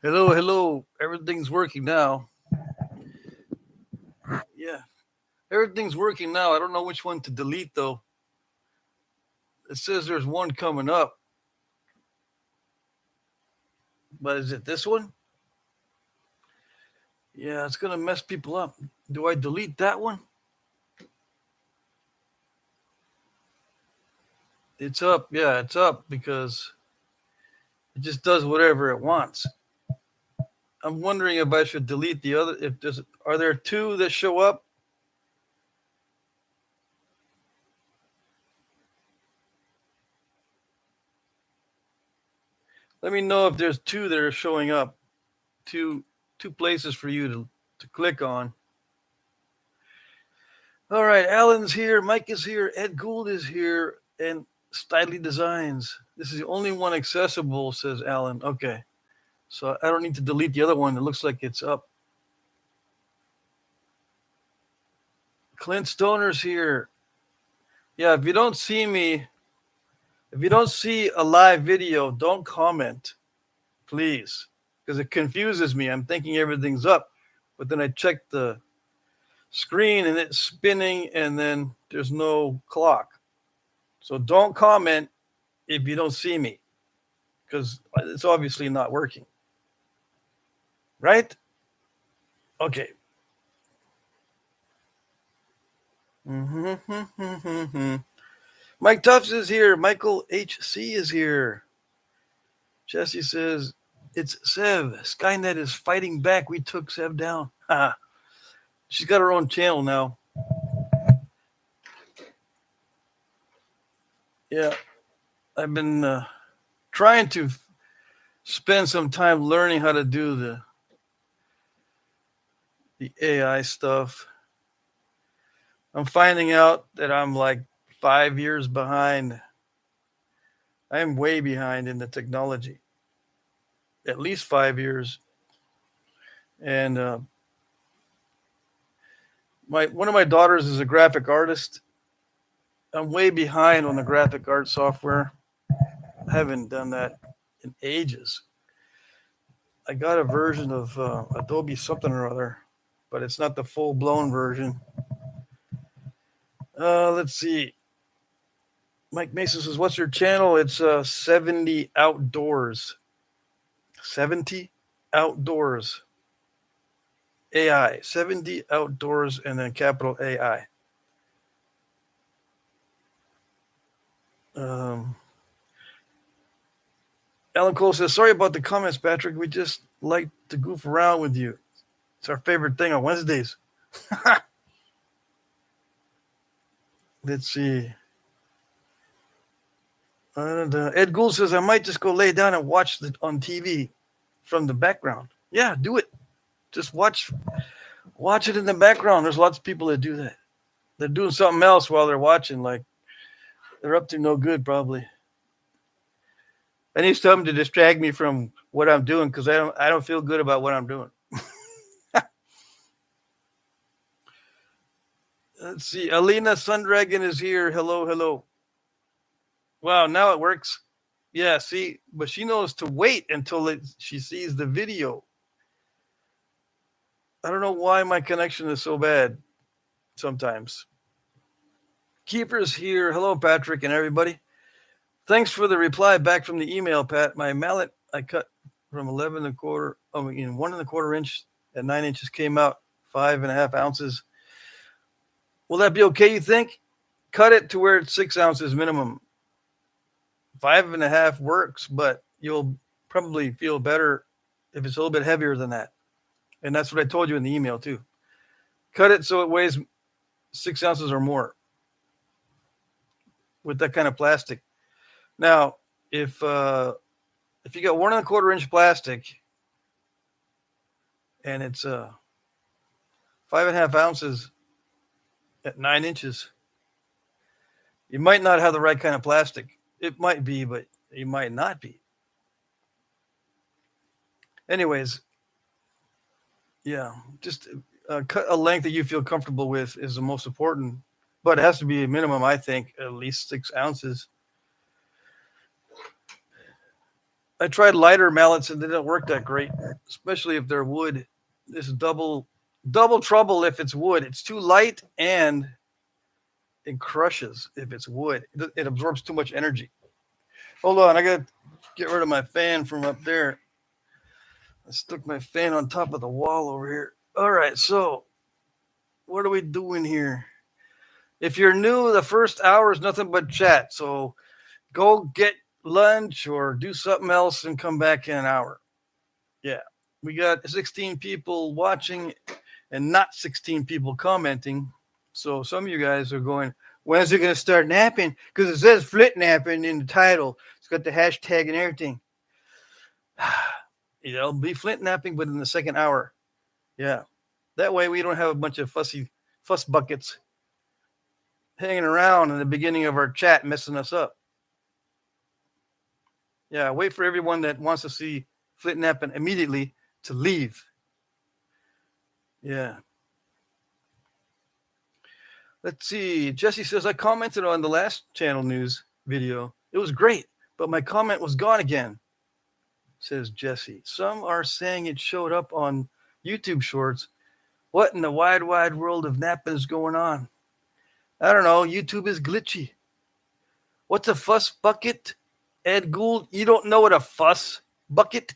Hello, hello. Everything's working now. Yeah, everything's working now. I don't know which one to delete though. It says there's one coming up, but is it this one? Yeah, it's gonna mess people up. Do I delete that one? It's up. Yeah, it's up because it just does whatever it wants. I'm wondering if I should delete the other. If there's, are there two that show up? Let me know if there's two that are showing up. Two two places for you to click on. All right, Alan's here, Mike is here, Ed Gould is here, and Styley Designs. This is the only one accessible, says Alan. Okay, so I don't need to delete the other one. It looks like it's up. Clint Stoner's here. Yeah, if you don't see me, if you don't see a live video, don't comment, please, because it confuses me. I'm thinking everything's up, but then I check the screen and it's spinning, and then there's no clock. So don't comment if you don't see me, because it's obviously not working. Right? Okay. Mike Tufts is here. Michael HC is here. Jesse says, it's Sev. Skynet is fighting back. We took Sev down. She's got her own channel now. Yeah. I've been trying to spend some time learning how to do the AI stuff. I'm finding out that I'm like 5 years behind. I am way behind in the technology, at least 5 years. And one of my daughters is a graphic artist. I'm way behind on the graphic art software. I haven't done that in ages. I got a version of Adobe something or other, but it's not the full blown version. Let's see. Mike Mason says, "What's your channel?" It's 70 Outdoors. 70 Outdoors. AI. 70 Outdoors and then capital AI. Um, Alan Cole says, "Sorry about the comments, Patrick. We just like to goof around with you. It's our favorite thing on Wednesdays." Let's see. And Ed Gould says, "I might just go lay down and watch it on TV from the background." Yeah, do it. Just watch it in the background. There's lots of people that do that. They're doing something else while they're watching. Like they're up to no good, probably. I need something to distract me from what I'm doing because I don't feel good about what I'm doing. Let's see. Alina Sundragon is here. Hello, hello. Wow, now it works. Yeah, see, but she knows to wait until she sees the video. I don't know why my connection is so bad sometimes. Keeper's here. Hello, Patrick and everybody. Thanks for the reply back from the email, Pat. My mallet I cut from 11 and a quarter, 1 1/4 inch at 9 inches came out 5.5 ounces. Will that be okay, you think? Cut it to where it's 6 ounces minimum. 5.5 works, but you'll probably feel better if it's a little bit heavier than that. And that's what I told you in the email too. Cut it so it weighs 6 ounces or more with that kind of plastic. Now, if you got 1 1/4 inch plastic and it's 5.5 ounces at 9 inches, you might not have the right kind of plastic. It might be, but you might not be. Anyways, yeah, just cut a length that you feel comfortable with is the most important, but it has to be a minimum, I think, at least 6 ounces. I tried lighter mallets and they don't work that great, especially if they're wood. This is double trouble if it's wood. It's too light and it crushes if it's wood. It absorbs too much energy. Hold on, I gotta get rid of my fan from up there. I stuck my fan on top of the wall over here. All right, so what are we doing here? If you're new, the first hour is nothing but chat. So go get lunch or do something else and come back in an hour. Yeah, we got 16 people watching and not 16 people commenting. So some of you guys are going, when is it going to start napping? Because it says Flintknapping in the title. It's got the hashtag and everything. It'll be Flintnapping, but in the second hour. Yeah. That way we don't have a bunch of fuss buckets hanging around in the beginning of our chat messing us up. Yeah, wait for everyone that wants to see Flintnapping immediately to leave. Yeah. Let's see. Jesse says, I commented on the last channel news video. It was great, but my comment was gone again, says Jesse. Some are saying it showed up on YouTube shorts. What in the wide world of napping is going on? I don't know. YouTube is glitchy. What's a fuss bucket? Ed Gould, you don't know what a fuss bucket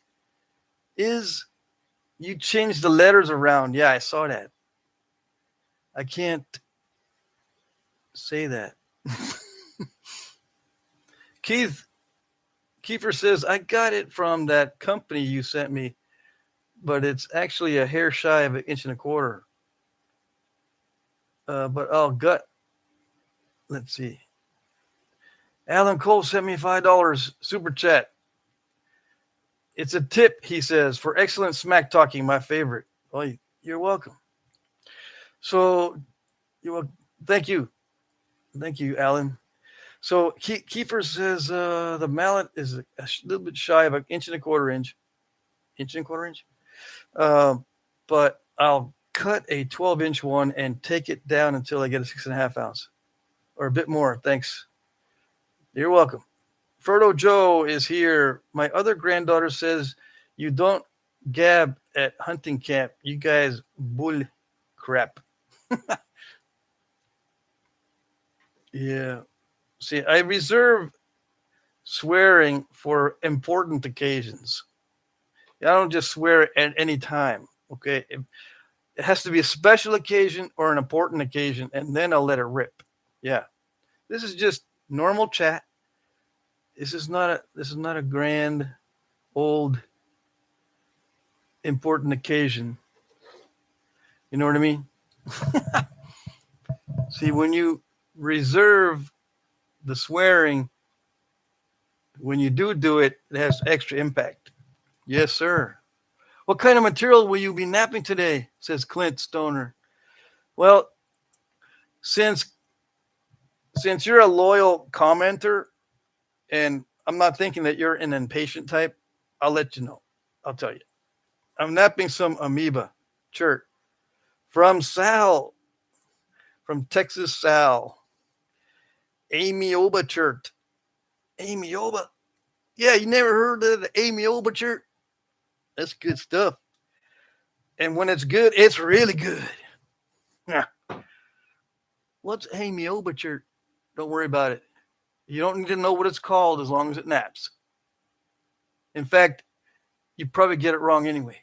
is? You changed the letters around. Yeah, I saw that. I can't say that. Kiefer says, I got it from that company you sent me, but it's actually a hair shy of 1.25 inches. But I'll gut. Let's see. Alan Cole sent me $5 super chat. It's a tip, he says, for excellent smack talking, my favorite. Well, you're welcome. So, thank you. Thank you, Alan. So, Kiefer says the mallet is a little bit shy of 1.25 inches. 1.25 inches? But I'll cut a 12-inch one and take it down until I get a 6.5 ounce or a bit more. Thanks. You're welcome. Ferdo Joe is here. My other granddaughter says you don't gab at hunting camp. You guys bull crap. Yeah. See, I reserve swearing for important occasions. I don't just swear at any time. Okay. It has to be a special occasion or an important occasion, and then I'll let it rip. Yeah. This is just normal chat. This is not a grand, old, important occasion. You know what I mean? See, when you reserve the swearing, when you do it, it has extra impact. Yes, sir. What kind of material will you be napping today? Says Clint Stoner. Well, since you're a loyal commenter, and I'm not thinking that you're an impatient type, I'll let you know. I'll tell you. I'm napping some amoeba chert from Sal, from Texas Sal. Amioba chert. Amioba. Yeah, you never heard of the amioba chert? That's good stuff. And when it's good, it's really good. Yeah. What's amioba chert? Don't worry about it. You don't need to know what it's called as long as it naps. In fact, you probably get it wrong anyway.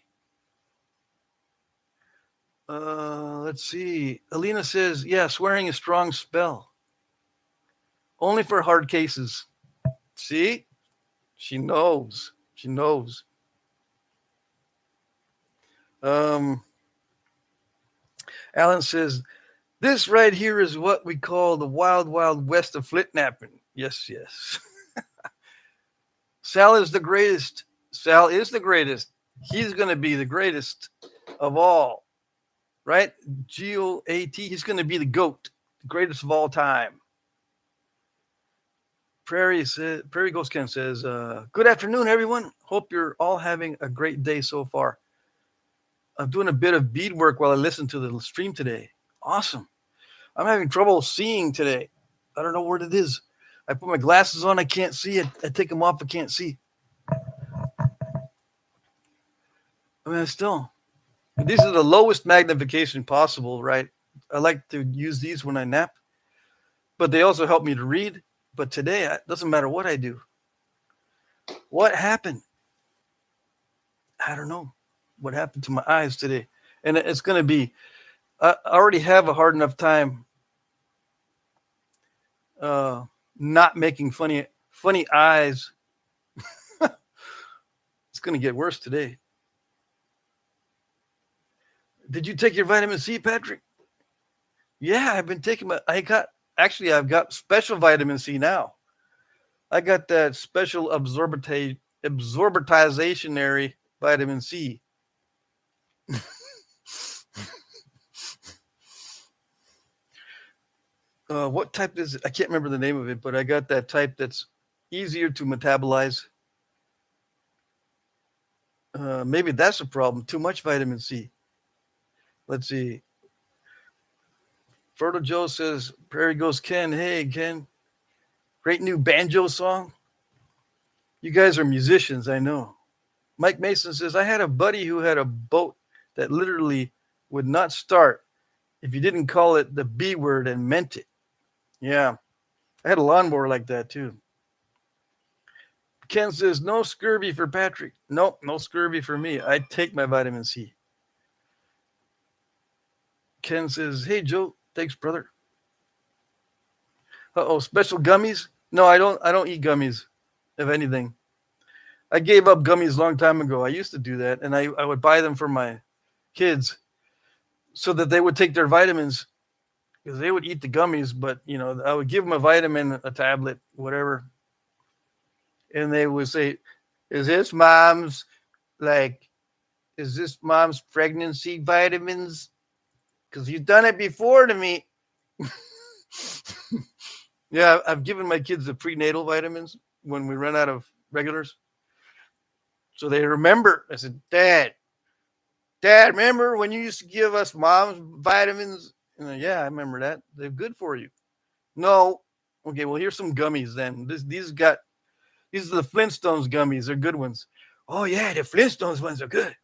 Let's see. Alina says, yeah, swearing is strong spell. Only for hard cases. See? She knows. She knows. Alan says, this right here is what we call the wild west of Flintnapping. Yes, yes. Sal is the greatest. Sal is the greatest. He's going to be the greatest of all. Right? GOAT. He's going to be the GOAT, the greatest of all time. Prairie Ghost Ken says, good afternoon, everyone. Hope you're all having a great day so far. I'm doing a bit of beadwork while I listen to the stream today. Awesome. I'm having trouble seeing today. I don't know what it is. I put my glasses on. I can't see it. I take them off. I can't see. mean, still, these are the lowest magnification possible, right? I like to use these when I nap, but they also help me to read. But today, it doesn't matter what I do. What happened? I don't know. What happened to my eyes today? And it's going to be, I already have a hard enough time not making funny eyes. It's going to get worse today. Did you take your vitamin C, Patrick? Yeah, I've been taking I've got special vitamin C now. I got that special absorbitizationary vitamin C. What type is it? I can't remember the name of it, but I got that type that's easier to metabolize. Maybe that's a problem. Too much vitamin C. Let's see. Fertile Joe says, Prairie Goes Ken. Hey, Ken. Great new banjo song. You guys are musicians, I know. Mike Mason says, I had a buddy who had a boat that literally would not start if you didn't call it the B word and meant it. Yeah. I had a lawnmower like that too. Ken says, no scurvy for Patrick. Nope, no scurvy for me. I take my vitamin C. Ken says, hey, Joe. Thanks, brother. Uh-oh, special gummies? No, I don't eat gummies, if anything. I gave up gummies a long time ago. I used to do that, and I would buy them for my kids so that they would take their vitamins because they would eat the gummies, but, I would give them a vitamin, a tablet, whatever. And they would say, is this mom's pregnancy vitamins? Because you've done it before to me. Yeah, I've given my kids the prenatal vitamins when we run out of regulars. So they remember. I said, Dad, remember when you used to give us mom's vitamins? And yeah, I remember that. They're good for you. No. Okay, well, here's some gummies then. These are the Flintstones gummies. They're good ones. Oh, yeah, the Flintstones ones are good.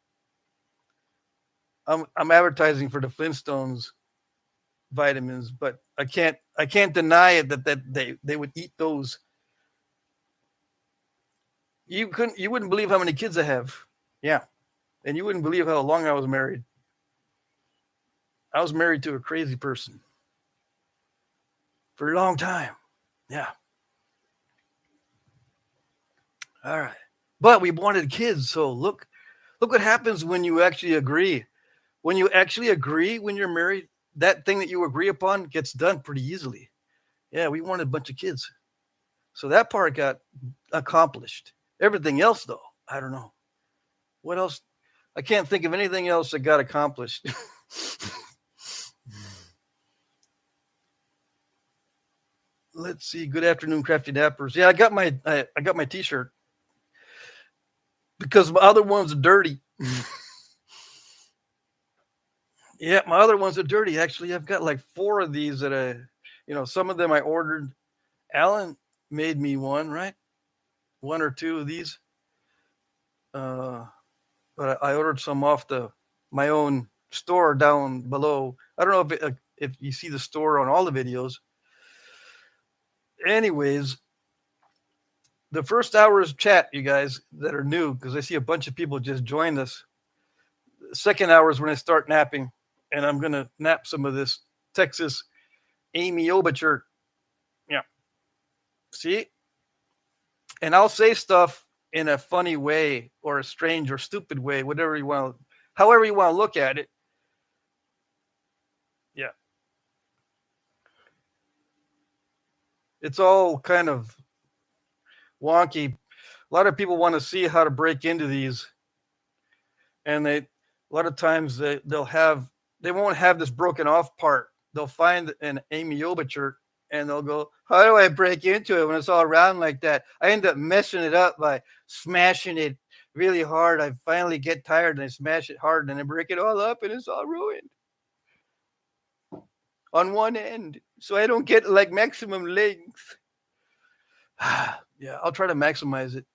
I'm advertising for the Flintstones vitamins, but I can't deny it that they would eat those. You wouldn't believe how many kids I have. Yeah. And you wouldn't believe how long I was married. I was married to a crazy person for a long time. Yeah. All right. But we wanted kids, so look what happens when you actually agree. When you actually agree when you're married, that thing that you agree upon gets done pretty easily. Yeah, we wanted a bunch of kids. So that part got accomplished. Everything else, though, I don't know. What else? I can't think of anything else that got accomplished. Let's see. Good afternoon, Crafty Nappers. Yeah, I got my T-shirt because my other ones are dirty. Yeah, my other ones are dirty. Actually, I've got like 4 of these that some of them I ordered. Alan made me one, right? 1 or 2 of these. But I ordered some off my own store down below. I don't know if you see the store on all the videos. Anyways, the first hour's chat, you guys that are new, because I see a bunch of people just joined us. The second hour is when I start napping, and I'm going to nap some of this Texas Amy Obichur. Yeah. See? And I'll say stuff in a funny way or a strange or stupid way, however you want to look at it. Yeah. It's all kind of wonky. A lot of people want to see how to break into these. And a lot of times they won't have this broken off part. They'll find an Amy Obichur and they'll go, how do I break into it when it's all round like that? I end up messing it up by smashing it really hard. I finally get tired and I smash it hard and I break it all up and it's all ruined on one end. So I don't get like maximum length. Yeah, I'll try to maximize it.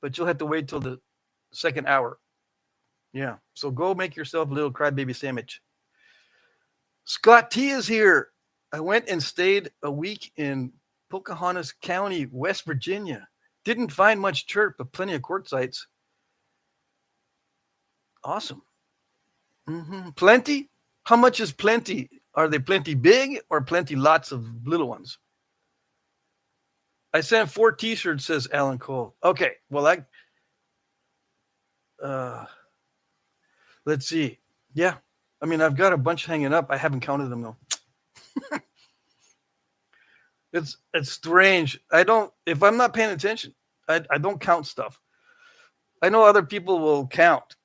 But you'll have to wait till the second hour. Yeah. So go make yourself a little crybaby sandwich. Scott T is here. I went and stayed a week in Pocahontas County, West Virginia. Didn't find much church, but plenty of quartzites. Awesome. Plenty? How much is plenty? Are they plenty big or plenty lots of little ones? I sent 4 T-shirts, says Alan Cole. Okay, well, let's see. Yeah, I mean, I've got a bunch hanging up. I haven't counted them though. It's strange. I don't. If I'm not paying attention, I don't count stuff. I know other people will count,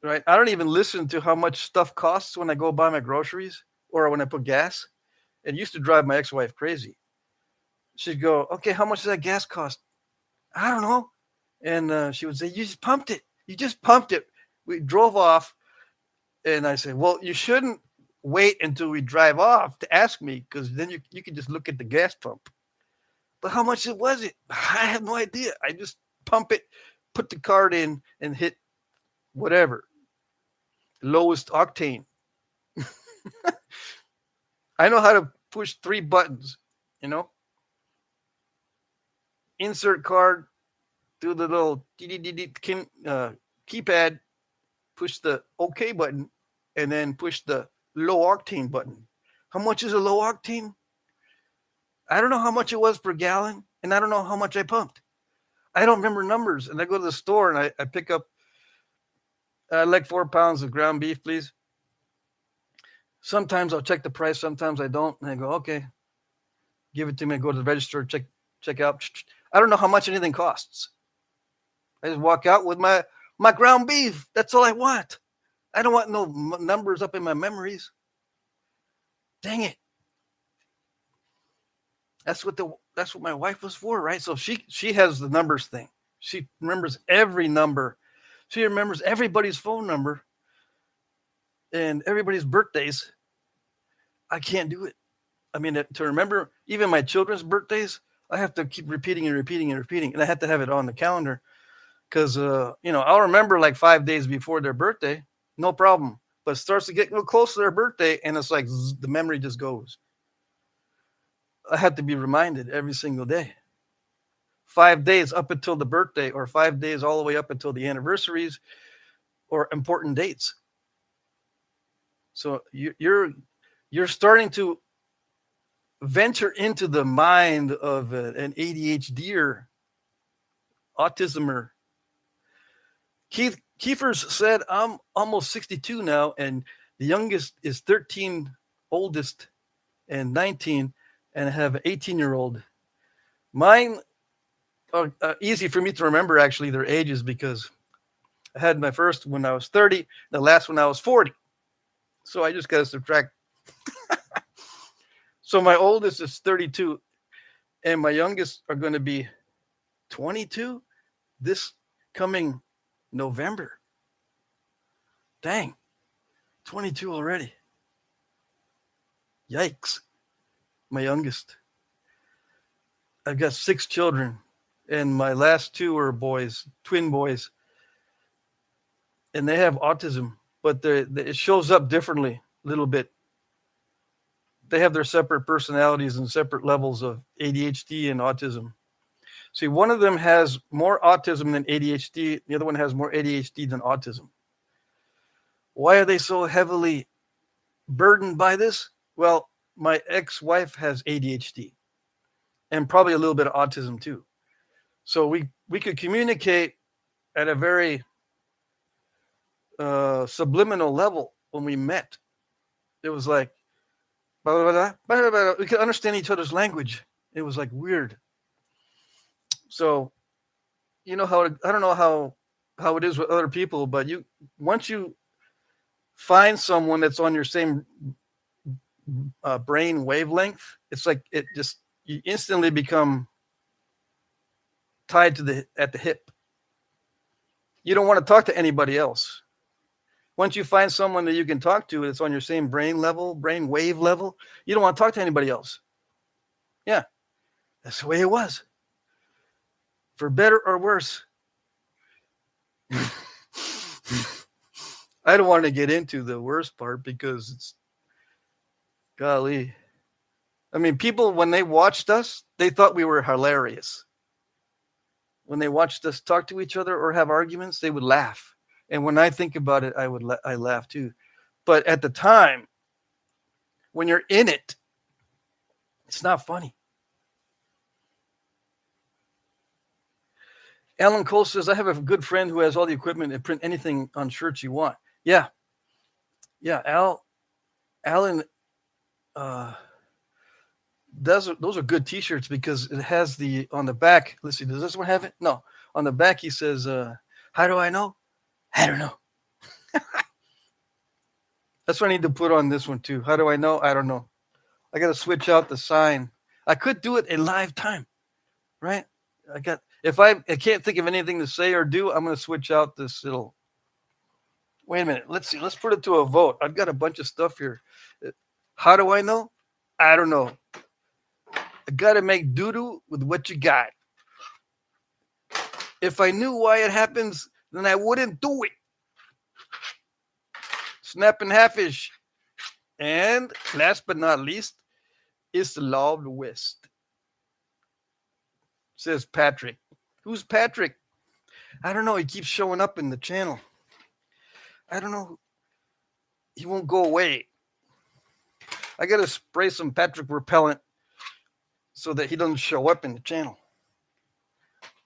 right? I don't even listen to how much stuff costs when I go buy my groceries or when I put gas. It used to drive my ex-wife crazy. She'd go, "Okay, how much does that gas cost?" I don't know. And she would say, "You just pumped it. You just pumped it." We drove off, and I said, "Well, you shouldn't wait until we drive off to ask me, because then you can just look at the gas pump." But how much was it? I have no idea. I just pump it, put the card in, and hit whatever lowest octane. I know how to push 3 buttons. You know, insert card, do the little keypad, push the OK button, and then push the low octane button. How much is a low octane? I don't know how much it was per gallon, and I don't know how much I pumped. I don't remember numbers. And I go to the store and I pick up, I'd like 4 pounds of ground beef, please. Sometimes I'll check the price, sometimes I don't. And I go, okay, give it to me. I go to the register, check out. I don't know how much anything costs. I just walk out with my ground beef. That's all I want. I don't want no numbers up in my memories. Dang it. That's what my wife was for, right? So she has the numbers thing. She remembers every number. She remembers everybody's phone number and everybody's birthdays. I can't do it. I mean, to remember even my children's birthdays, I have to keep repeating and repeating and repeating, and I have to have it on the calendar because I'll remember like 5 days before their birthday, no problem. But it starts to get a little close to their birthday, and it's like the memory just goes. I have to be reminded every single day. 5 days up until the birthday, or 5 days all the way up until the anniversaries or important dates. So you're starting to venture into the mind of an ADHDer, autismer. Keith Kiefers said, "I'm almost 62 now, and the youngest is 13, oldest and 19, and I have an 18-year-old. Mine are easy for me to remember, actually, their ages, because I had my first when I was 30, the last when I was 40. So I just got to subtract. So my oldest is 32, and my youngest are going to be 22 this coming November. Dang, 22 already. Yikes. My youngest. I've got 6 children, and my last 2 are boys, twin boys, and they have autism, but it shows up differently a little bit. They have their separate personalities and separate levels of ADHD and autism. See, one of them has more autism than ADHD. The other one has more ADHD than autism. Why are they so heavily burdened by this? Well, my ex-wife has ADHD and probably a little bit of autism too. So we could communicate at a very subliminal level when we met. It was like, blah, blah, blah, blah, blah. We could understand each other's language. It was like weird. So, I don't know how it is with other people, but once you find someone that's on your same brain wavelength, it's like you instantly become tied at the hip. You don't want to talk to anybody else. Once you find someone that you can talk to that's on your same brain wave level, you don't want to talk to anybody else. Yeah, that's the way it was. For better or worse. I don't want to get into the worst part because it's golly. I mean, people, when they watched us, they thought we were hilarious. When they watched us talk to each other or have arguments, they would laugh. And when I think about it, I laugh too. But at the time, when you're in it, it's not funny. Alan Cole says, I have a good friend who has all the equipment and print anything on shirts you want. Yeah. Yeah. Alan, those are good t-shirts because it has on the back. Let's see. Does this one have it? No. On the back, he says, how do I know? I don't know. That's what I need to put on this one too. How do I know? I don't know. I got to switch out the sign. I could do it in live time, right? If I can't think of anything to say or do, I'm going to switch out this little. Wait a minute. Let's see. Let's put it to a vote. I've got a bunch of stuff here. How do I know? I don't know. I got to make doo-doo with what you got. If I knew why it happens, then I wouldn't do it. Snapping half-ish. And last but not least, is the law of the West. Says Patrick. Who's Patrick? I don't know. He keeps showing up in the channel. I don't know. He won't go away. I got to spray some Patrick repellent so that he doesn't show up in the channel.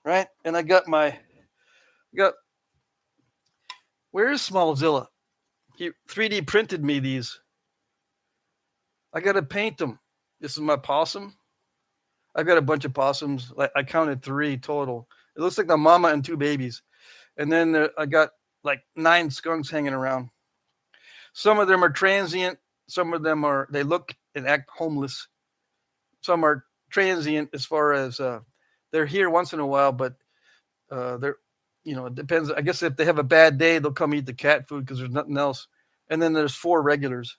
Right? And I got where is Smallzilla? He 3D printed me these. I got to paint them. This is my possum. I've got a bunch of possums. Like I counted 3 total. It looks like the mama and 2 babies. And then I got like 9 skunks hanging around. Some of them are transient. Some of them they look and act homeless. Some are transient as far as they're here once in a while, but they're, it depends. I guess if they have a bad day, they'll come eat the cat food because there's nothing else. And then there's 4 regulars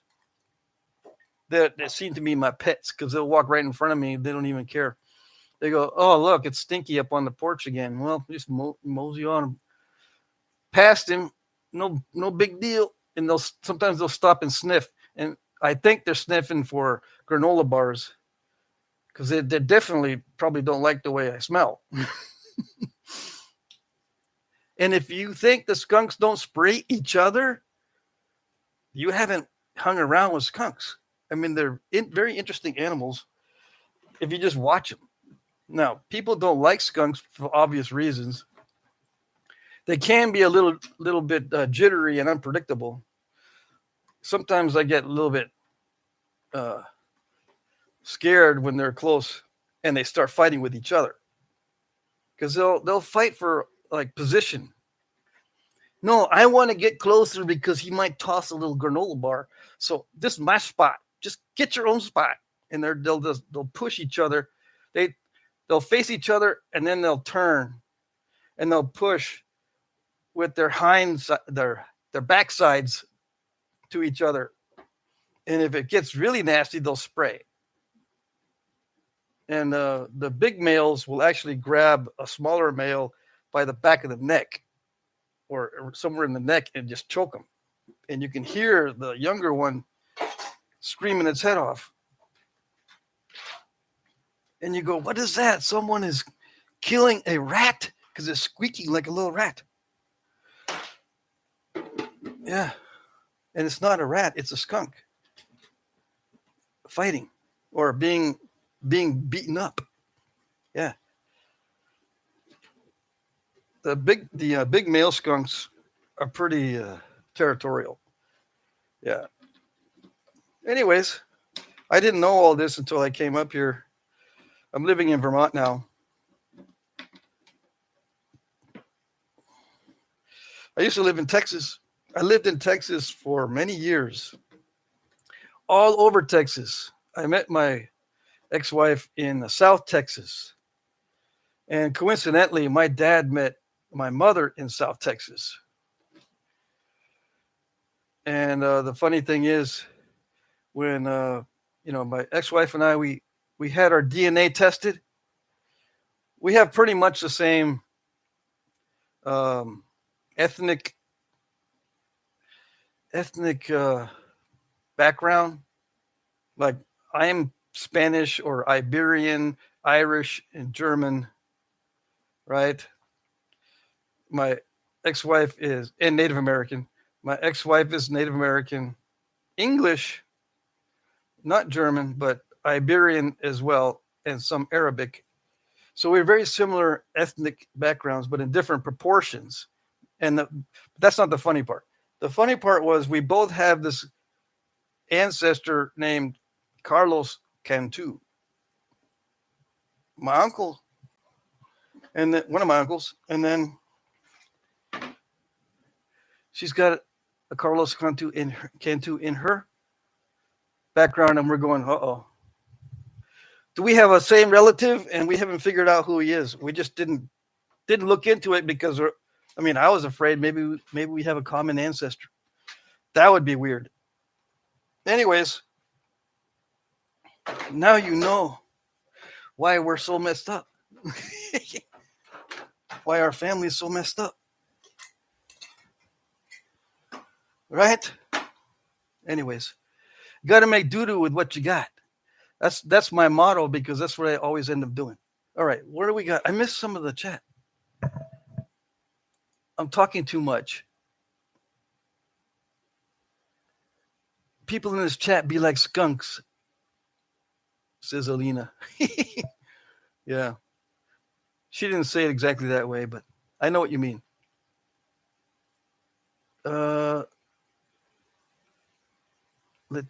that seem to be my pets because they'll walk right in front of me. They don't even care. They go, oh, look, it's Stinky up on the porch again. Well, just mosey on past him. No big deal. And sometimes they'll stop and sniff. And I think they're sniffing for granola bars because they definitely probably don't like the way I smell. And if you think the skunks don't spray each other, you haven't hung around with skunks. I mean, they're very interesting animals if you just watch them. Now, people don't like skunks for obvious reasons. They can be a little bit jittery and unpredictable. Sometimes I get a little bit scared when they're close and they start fighting with each other because they'll fight for like position. No, I want to get closer because he might toss a little granola bar. So this is my spot. Just get your own spot. And they'll push each other. They'll face each other and then they'll turn and they'll push with their their backsides to each other. And if it gets really nasty, they'll spray. And the big males will actually grab a smaller male by the back of the neck or somewhere in the neck and just choke them. And you can hear the younger one screaming its head off. And you go, what is that? Someone is killing a rat because it's squeaking like a little rat. Yeah. And it's not a rat, it's a skunk fighting or being beaten up. Yeah. The big male skunks are pretty territorial. Yeah. Anyways, I didn't know all this until I came up here. I'm living in Vermont now. I used to live in Texas. I lived in Texas for many years. All over Texas. I met my ex-wife in South Texas. And coincidentally, my dad met my mother in South Texas. And the funny thing is, when my ex-wife and I, we had our DNA tested. We have pretty much the same ethnic ethnic background. Like I am Spanish or Iberian, Irish, and German, right? My ex-wife is and Native American. My ex-wife is Native American, English, not German, but Iberian as well, and some Arabic. So we're very similar ethnic backgrounds, but in different proportions. And that's not the funny part. The funny part was we both have this ancestor named Carlos Cantu, my uncle, and then one of my uncles, and then she's got a Carlos Cantu in her background, and we're going, uh-oh. Do we have a same relative and we haven't figured out who he is? We just didn't look into it because I was afraid maybe we have a common ancestor. That would be weird. Anyways, now you know why we're so messed up. Why our family is so messed up. Right? Anyways, you got to make doo-doo with what you got. That's my motto because that's what I always end up doing. All right, what do we got? I missed some of the chat. I'm talking too much. People in this chat be like skunks, says Alina. Yeah. She didn't say it exactly that way, but I know what you mean. Let's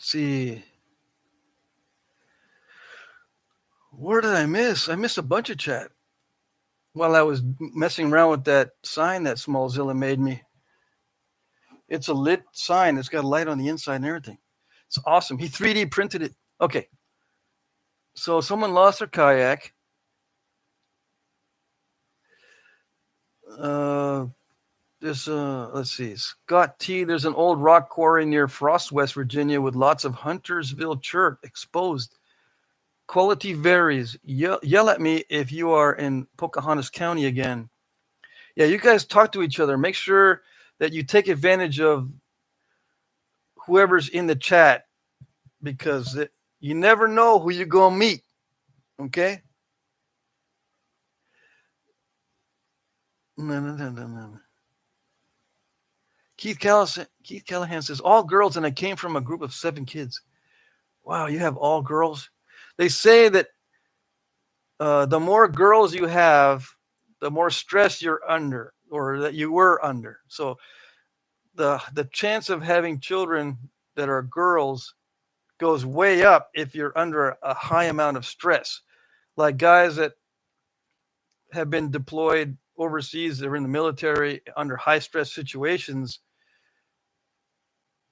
see. Where did I miss? I missed a bunch of chat while I was messing around with that sign that Smallzilla made me. It's a lit sign. It's got a light on the inside and everything. It's awesome. He 3D printed it. Okay. So someone lost their kayak. Let's see. Scott T. There's an old rock quarry near Frost, West Virginia, with lots of Huntersville chert exposed. Quality varies. Yell at me if you are in Pocahontas County again. Yeah, you guys talk to each other. Make sure that you take advantage of whoever's in the chat because you never know who you're going to meet. Okay? No. Keith Callahan says, all girls, and I came from a group of 7 kids. Wow, you have all girls? They say that the more girls you have, the more stress you're under or that you were under. So the chance of having children that are girls goes way up if you're under a high amount of stress. Like guys that have been deployed overseas, they're in the military under high stress situations.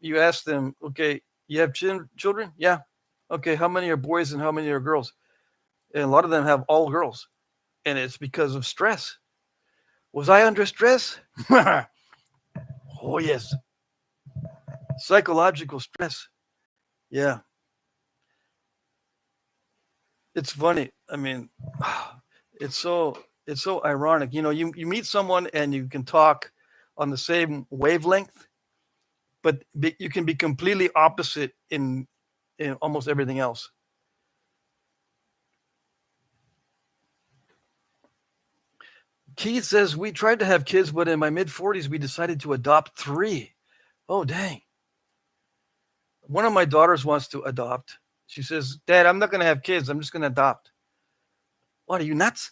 You ask them, okay, you have children? Yeah. Okay, how many are boys and how many are girls? And a lot of them have all girls. And it's because of stress. Was I under stress? Oh, yes. Psychological stress. Yeah. It's funny. I mean, it's so ironic. You know, you meet someone and you can talk on the same wavelength, but you can be completely opposite in almost everything else. Keith says, we tried to have kids, but in my mid-40s, we decided to adopt 3. Oh, dang. One of my daughters wants to adopt. She says, Dad, I'm not going to have kids. I'm just going to adopt. What, are you nuts?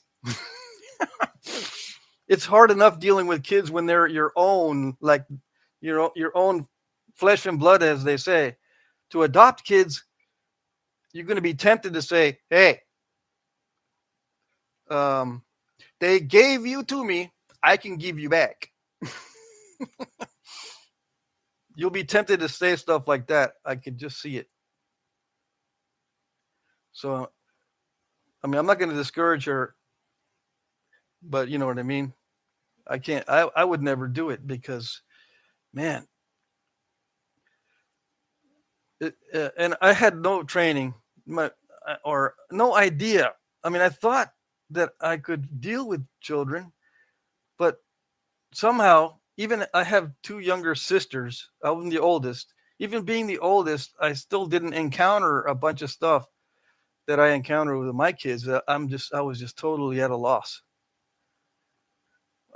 It's hard enough dealing with kids when they're your own, like your own flesh and blood, as they say. To adopt kids, you're going to be tempted to say, hey, they gave you to me. I can give you back. You'll be tempted to say stuff like that. I could just see it. So, I mean, I'm not going to discourage her, but you know what I mean? I can't, I would never do it because, man, and I had no training or no idea. I mean, I thought that I could deal with children, but somehow even I have two younger sisters. I'm the oldest. Even being the oldest, I still didn't encounter a bunch of stuff that I encounter with my kids. I was just totally at a loss.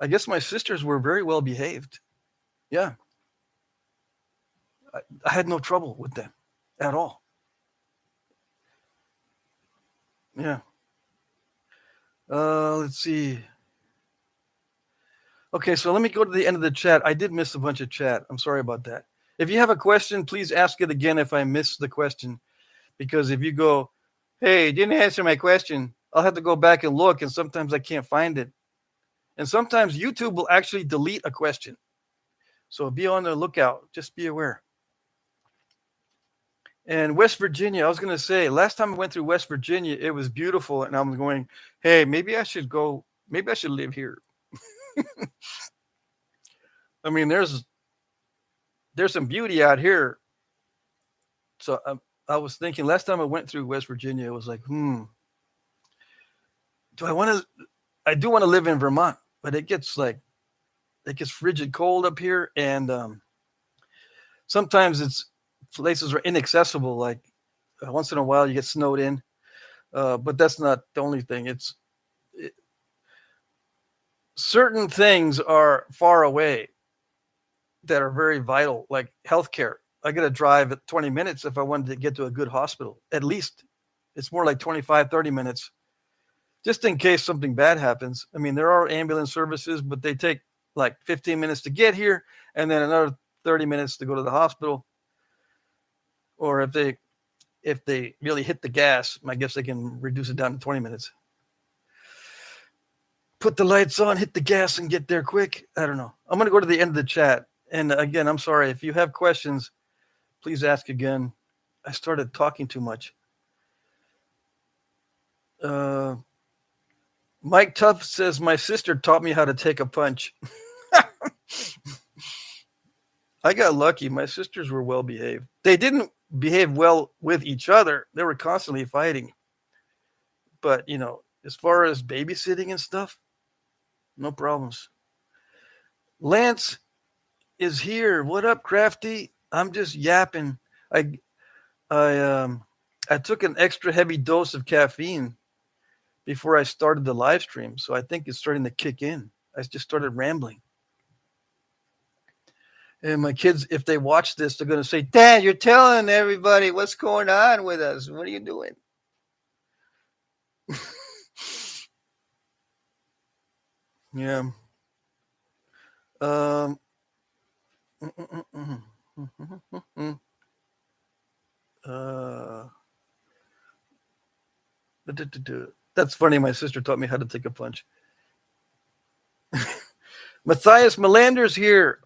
I guess my sisters were very well behaved. Yeah, I had no trouble with them at all. Yeah. Let's see. Okay, so let me go to the end of the chat. I did miss a bunch of chat. I'm sorry about that. If you have a question, please ask it again if I missed the question. Because if you go, hey, you didn't answer my question, I'll have to go back and look, and sometimes I can't find it. And sometimes YouTube will actually delete a question. So be on the lookout. Just be aware. And West Virginia, I was going to say, last time I went through West Virginia, it was beautiful. And I'm going, hey, maybe I should live here. I mean, there's some beauty out here. So I was thinking last time I went through West Virginia, it was like, do I do want to live in Vermont, but it gets frigid cold up here. And sometimes places are inaccessible. Like once in a while you get snowed in. But that's not the only thing. Certain things are far away that are very vital, like healthcare. I got to drive at 20 minutes if I wanted to get to a good hospital. At least it's more like 25, 30 minutes, just in case something bad happens. I mean, there are ambulance services, but they take like 15 minutes to get here and then another 30 minutes to go to the hospital. Or if they really hit the gas, I guess they can reduce it down to 20 minutes. Put the lights on, hit the gas, and get there quick. I don't know. I'm going to go to the end of the chat. And again, I'm sorry. If you have questions, please ask again. I started talking too much. Mike Tuff says, my sister taught me how to take a punch. I got lucky. My sisters were well behaved. They didn't behave well with each other. They were constantly fighting. But, as far as babysitting and stuff, no problems. Lance is here. What up, Crafty? I'm just yapping. I took an extra heavy dose of caffeine before I started the live stream, so I think it's starting to kick in. I just started rambling. And my kids, if they watch this, they're going to say, Dad, you're telling everybody what's going on with us. What are you doing? Yeah. That's funny. My sister taught me how to take a punch. Matthias Melander's here.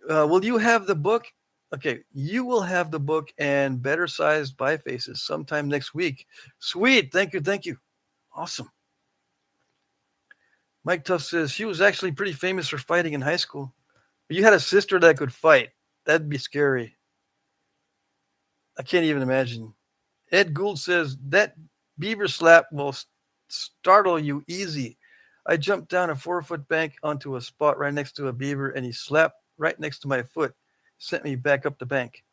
Will you have the book? Okay, you will have the book and better sized bifaces sometime next week. Sweet. Thank you. Awesome. Mike Tuff says she was actually pretty famous for fighting in high school. But you had a sister that could fight. That'd be scary. I can't even imagine. Ed Gould says that beaver slap will startle you easy. I jumped down a 4-foot bank onto a spot right next to a beaver, and he slapped right next to my foot, sent me back up the bank.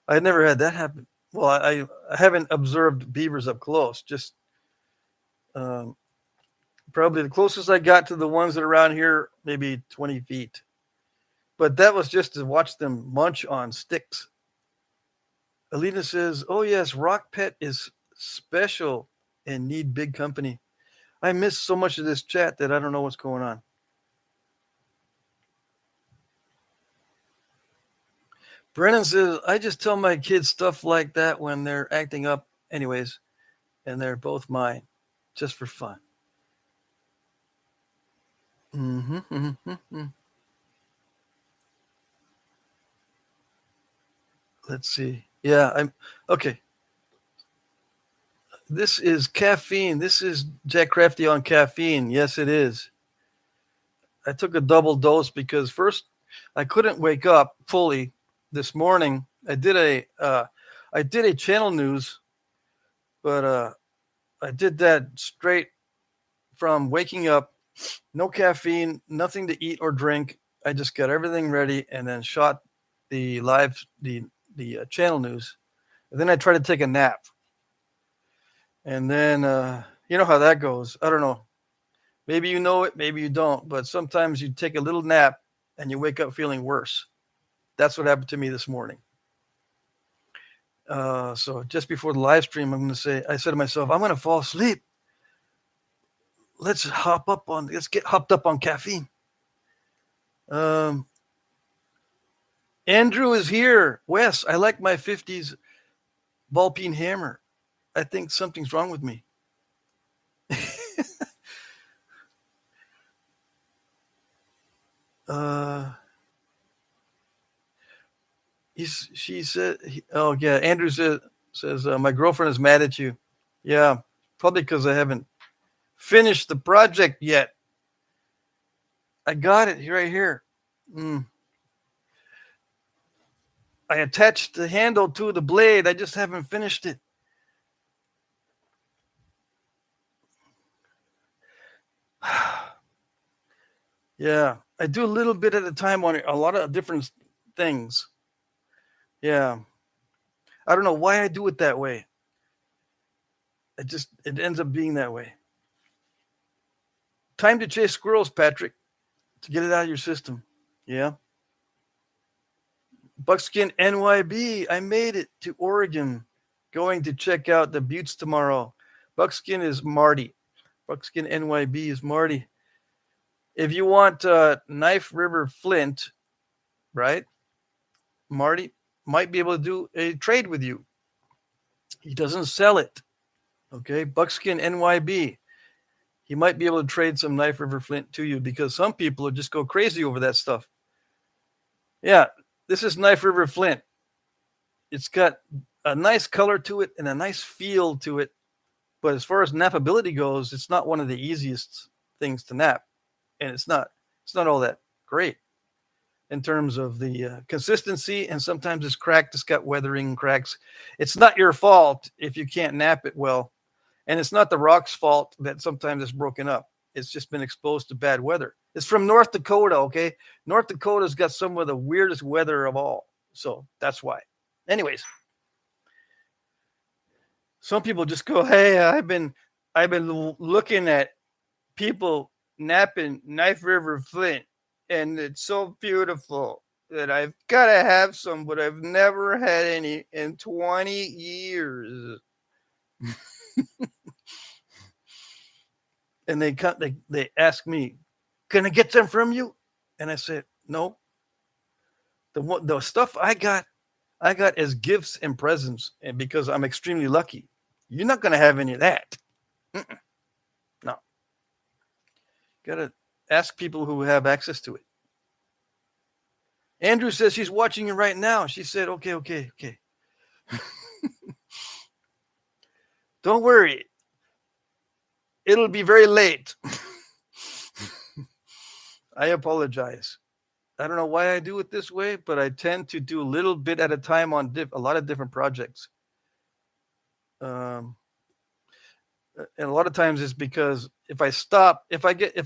I never had that happen. Well, I haven't observed beavers up close. Just probably the closest I got to the ones that are around here, maybe 20 feet. But that was just to watch them munch on sticks. Alina says, oh, yes, Rock Pet is special and need big company. I miss so much of this chat that I don't know what's going on. Brennan says, I just tell my kids stuff like that when they're acting up anyways, and they're both mine, just for fun. Let's see. Yeah, I'm okay. This is caffeine. This is Jack Crafty on caffeine. Yes, it is. I took a double dose because first I couldn't wake up fully this morning. I did a channel news, but I did that straight from waking up No caffeine, nothing to eat or drink. I just got everything ready and then shot the channel news. And then I tried to take a nap. And then you know how that goes. I don't know. Maybe you know it, maybe you don't. But sometimes you take a little nap and you wake up feeling worse. That's what happened to me this morning. So just before the live stream, I said to myself, I'm going to fall asleep. Let's get hopped up on caffeine. Andrew is here. Wes, I like my 50s ball peen hammer. I think something's wrong with me. Andrew says my girlfriend is mad at you. Yeah, probably because I haven't finished the project yet. I got it right here. I attached the handle to the blade. I just haven't finished it. Yeah, I do a little bit at a time on a lot of different things. Yeah. I don't know why I do it that way. It ends up being that way. Time to chase squirrels, Patrick, to get it out of your system. Yeah. Buckskin NYB, I made it to Oregon. Going to check out the buttes tomorrow. Buckskin is Marty. Buckskin NYB is Marty. If you want Knife River Flint, right? Marty might be able to do a trade with you. He doesn't sell it. Okay, Buckskin NYB. He might be able to trade some Knife River Flint to you because some people will just go crazy over that stuff. Yeah, this is Knife River Flint. It's got a nice color to it and a nice feel to it. But as far as nappability goes, it's not one of the easiest things to nap. And it's not all that great in terms of the consistency. And sometimes it's cracked. It's got weathering cracks. It's not your fault if you can't nap it well. And it's not the rock's fault that sometimes it's broken up. It's just been exposed to bad weather. It's from North Dakota, okay? North Dakota's got some of the weirdest weather of all. So that's why. Anyways, some people just go, hey, I've been looking at people napping Knife River Flint, and it's so beautiful that I've got to have some, but I've never had any in 20 years. And they ask me, can I get them from you? And I said, no. The stuff I got as gifts and presents, and because I'm extremely lucky. You're not going to have any of that. No. Got to ask people who have access to it. Andrew says she's watching you right now. She said, okay. Don't worry. It'll be very late. I apologize. I don't know why I do it this way, but I tend to do a little bit at a time on a lot of different projects. And a lot of times it's because if I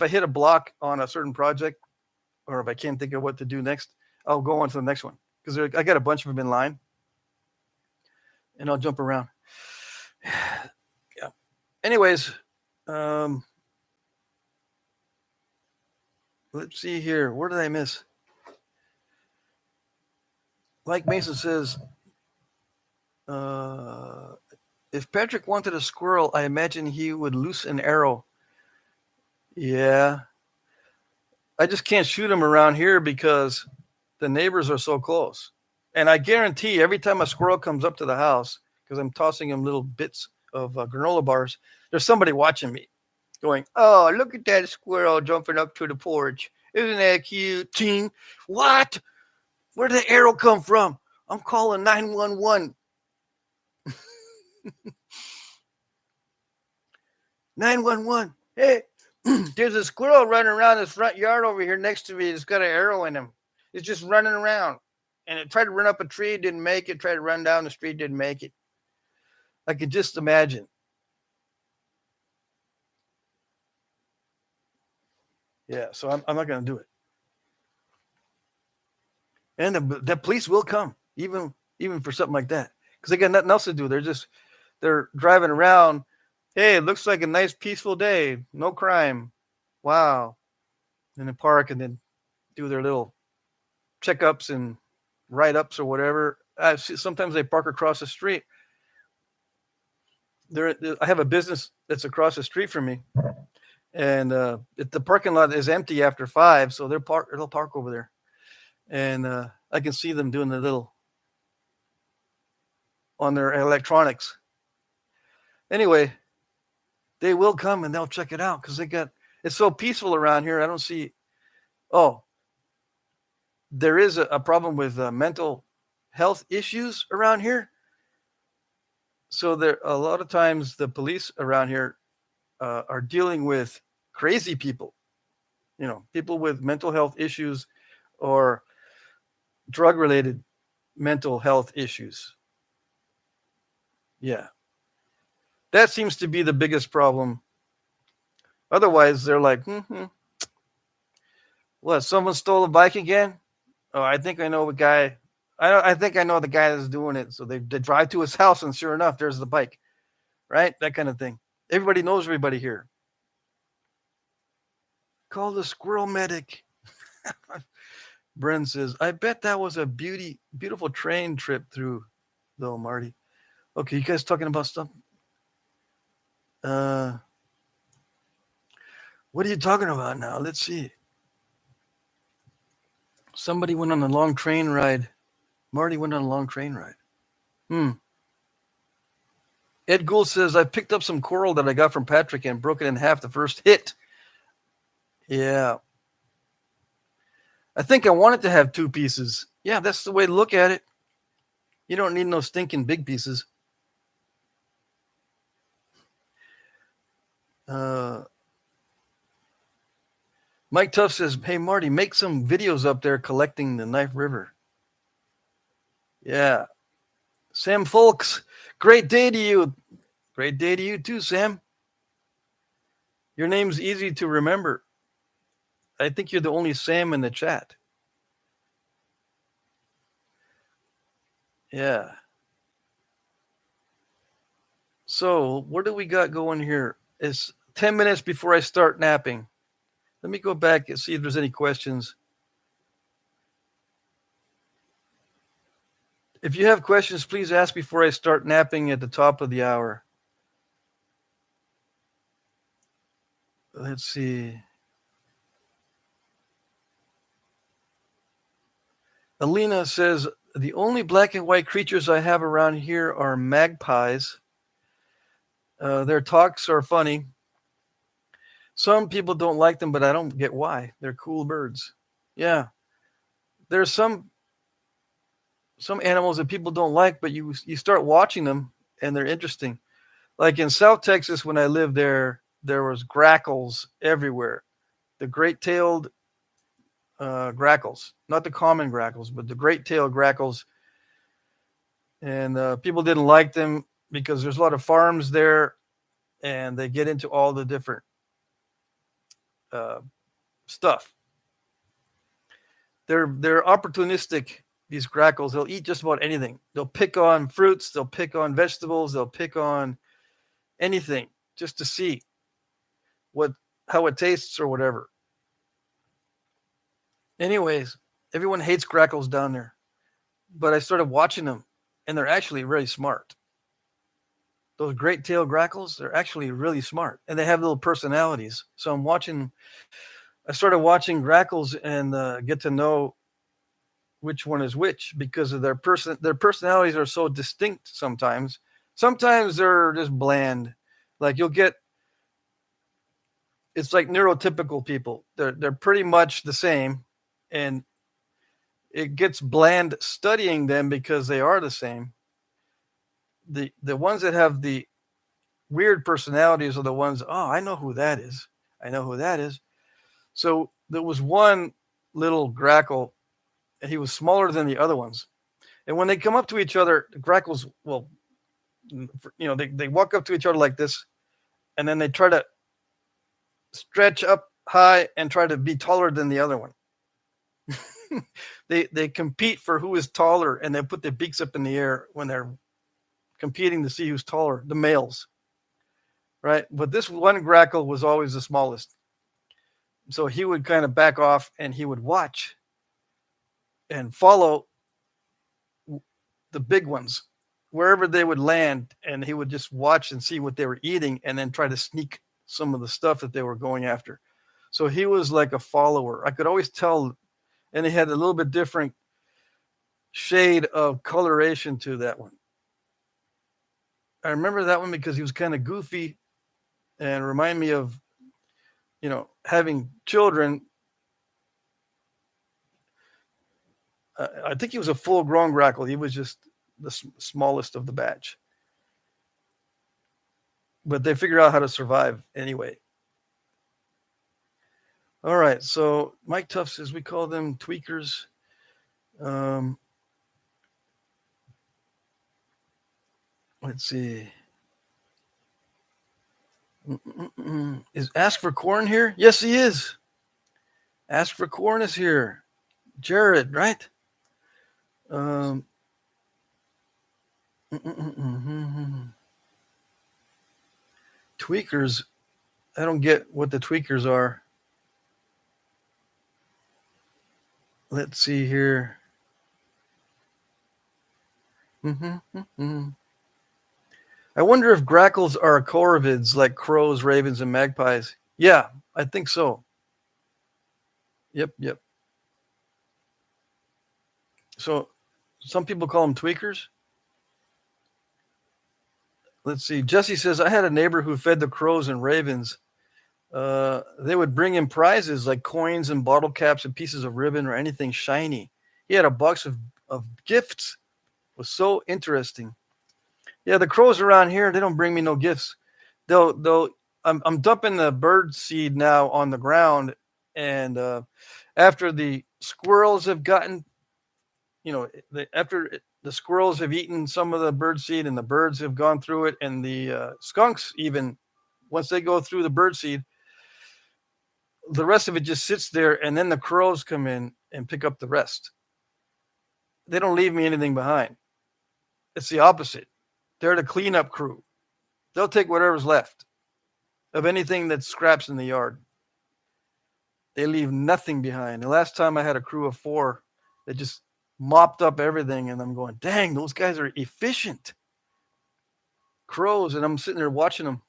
hit a block on a certain project, or if I can't think of what to do next, I'll go on to the next one because I got a bunch of them in line, and I'll jump around. Yeah. Anyways, let's see here. Where did I miss? Mike Mason says, if Patrick wanted a squirrel, I imagine he would loose an arrow. Yeah. I just can't shoot him around here because the neighbors are so close. And I guarantee every time a squirrel comes up to the house, because I'm tossing him little bits of granola bars, there's somebody watching me going, oh, look at that squirrel jumping up to the porch. Isn't that cute? Ting. What? Where did the arrow come from? I'm calling 911. 911. Hey, there's a squirrel running around this front yard over here next to me. It's got an arrow in him. It's just running around. And it tried to run up a tree, didn't make it. Tried to run down the street, didn't make it. I could just imagine. Yeah, so I'm not going to do it. And the police will come, even for something like that, because they got nothing else to do. They're driving around. Hey, it looks like a nice peaceful day, no crime. Wow, in the park, and then do their little checkups and write ups or whatever. Sometimes they park across the street. I have a business that's across the street from me, and the parking lot is empty after 5, so they'll park over there, and I can see them doing the little on their electronics. Anyway, they will come and they'll check it out because it's so peaceful around here. I don't see. Oh, there is a problem with mental health issues around here. So there a lot of times the police around here are dealing with crazy people, people with mental health issues or drug related mental health issues. Yeah. That seems to be the biggest problem. Otherwise, they're like, what, someone stole a bike again? Oh, I think I know a guy. I think I know the guy that's doing it. So they drive to his house, and sure enough, there's the bike, right? That kind of thing. Everybody knows everybody here. Call the squirrel medic. Bren says, I bet that was a beautiful train trip through, though, Marty. Okay, you guys talking about stuff? What are you talking about now? Let's see. Somebody went on a long train ride. Marty went on a long train ride. Ed Gould says, I picked up some coral that I got from Patrick and broke it in half the first hit. Yeah. I think I wanted to have 2 pieces. Yeah, that's the way to look at it. You don't need no stinking big pieces. Mike Tuff says, hey, Marty, make some videos up there collecting the Knife River. Yeah. Sam Folks, great day to you. Great day to you too, Sam. Your name's easy to remember. I think you're the only Sam in the chat. Yeah. So what do we got going here? It's 10 minutes before I start napping. Let me go back and see if there's any questions. If you have questions, please ask before I start napping at the top of the hour. Let's see. Alina says, the only black and white creatures I have around here are magpies. Their talks are funny. Some people don't like them, but I don't get why. They're cool birds. Yeah. There's some animals that people don't like, but you start watching them and they're interesting. Like in South Texas, when I lived there was grackles everywhere. The great-tailed grackles, not the common grackles, but the great-tailed grackles. And people didn't like them because there's a lot of farms there, and they get into all the different stuff. They're opportunistic. These grackles, they'll eat just about anything. They'll pick on fruits, they'll pick on vegetables, they'll pick on anything just to see how it tastes or whatever. Anyways, everyone hates grackles down there, but I started watching them, and they're actually really smart. Those great-tailed grackles, they're actually really smart, and they have little personalities. So I started watching grackles and get to know which one is which because of their personalities are so distinct sometimes. Sometimes they're just bland. Like it's like neurotypical people. They're pretty much the same, and it gets bland studying them because they are the same. The ones that have the weird personalities are the ones, I know who that is. I know who that is. So there was one little grackle, and he was smaller than the other ones. And when they come up to each other, the grackles, well, they walk up to each other like this, and then they try to stretch up high and try to be taller than the other one. They compete for who is taller, and they put their beaks up in the air when they're competing to see who's taller, the males, right? But this one grackle was always the smallest. So he would kind of back off and he would watch and follow the big ones wherever they would land, and he would just watch and see what they were eating and then try to sneak some of the stuff that they were going after. So he was like a follower. I could always tell, and he had a little bit different shade of coloration to that one. I remember that one because he was kind of goofy and remind me of, having children. I think he was a full-grown grackle. He was just the smallest of the batch. But they figure out how to survive anyway. All right, so Mike Tuff says we call them tweakers. Let's see. Is Ask for Corn here? Yes, he is. Ask for Corn is here. Jared, right? Tweakers. I don't get what the tweakers are. Let's see here. I wonder if grackles are corvids like crows, ravens, and magpies. Yeah, I think so. Yep. So some people call them tweakers. Let's see. Jesse says, I had a neighbor who fed the crows and ravens. They would bring in prizes like coins and bottle caps and pieces of ribbon or anything shiny. He had a box of gifts. It was so interesting. Yeah, the crows around here, they don't bring me no gifts. I'm dumping the bird seed now on the ground, and after the squirrels have gotten, after the squirrels have eaten some of the bird seed and the birds have gone through it, and the skunks even, once they go through the bird seed, the rest of it just sits there, and then the crows come in and pick up the rest. They don't leave me anything behind. It's the opposite. They're the cleanup crew. They'll take whatever's left of anything that scraps in the yard. They leave nothing behind. The last time I had a crew of 4 that just mopped up everything, and I'm going, dang, those guys are efficient. Crows, and I'm sitting there watching them.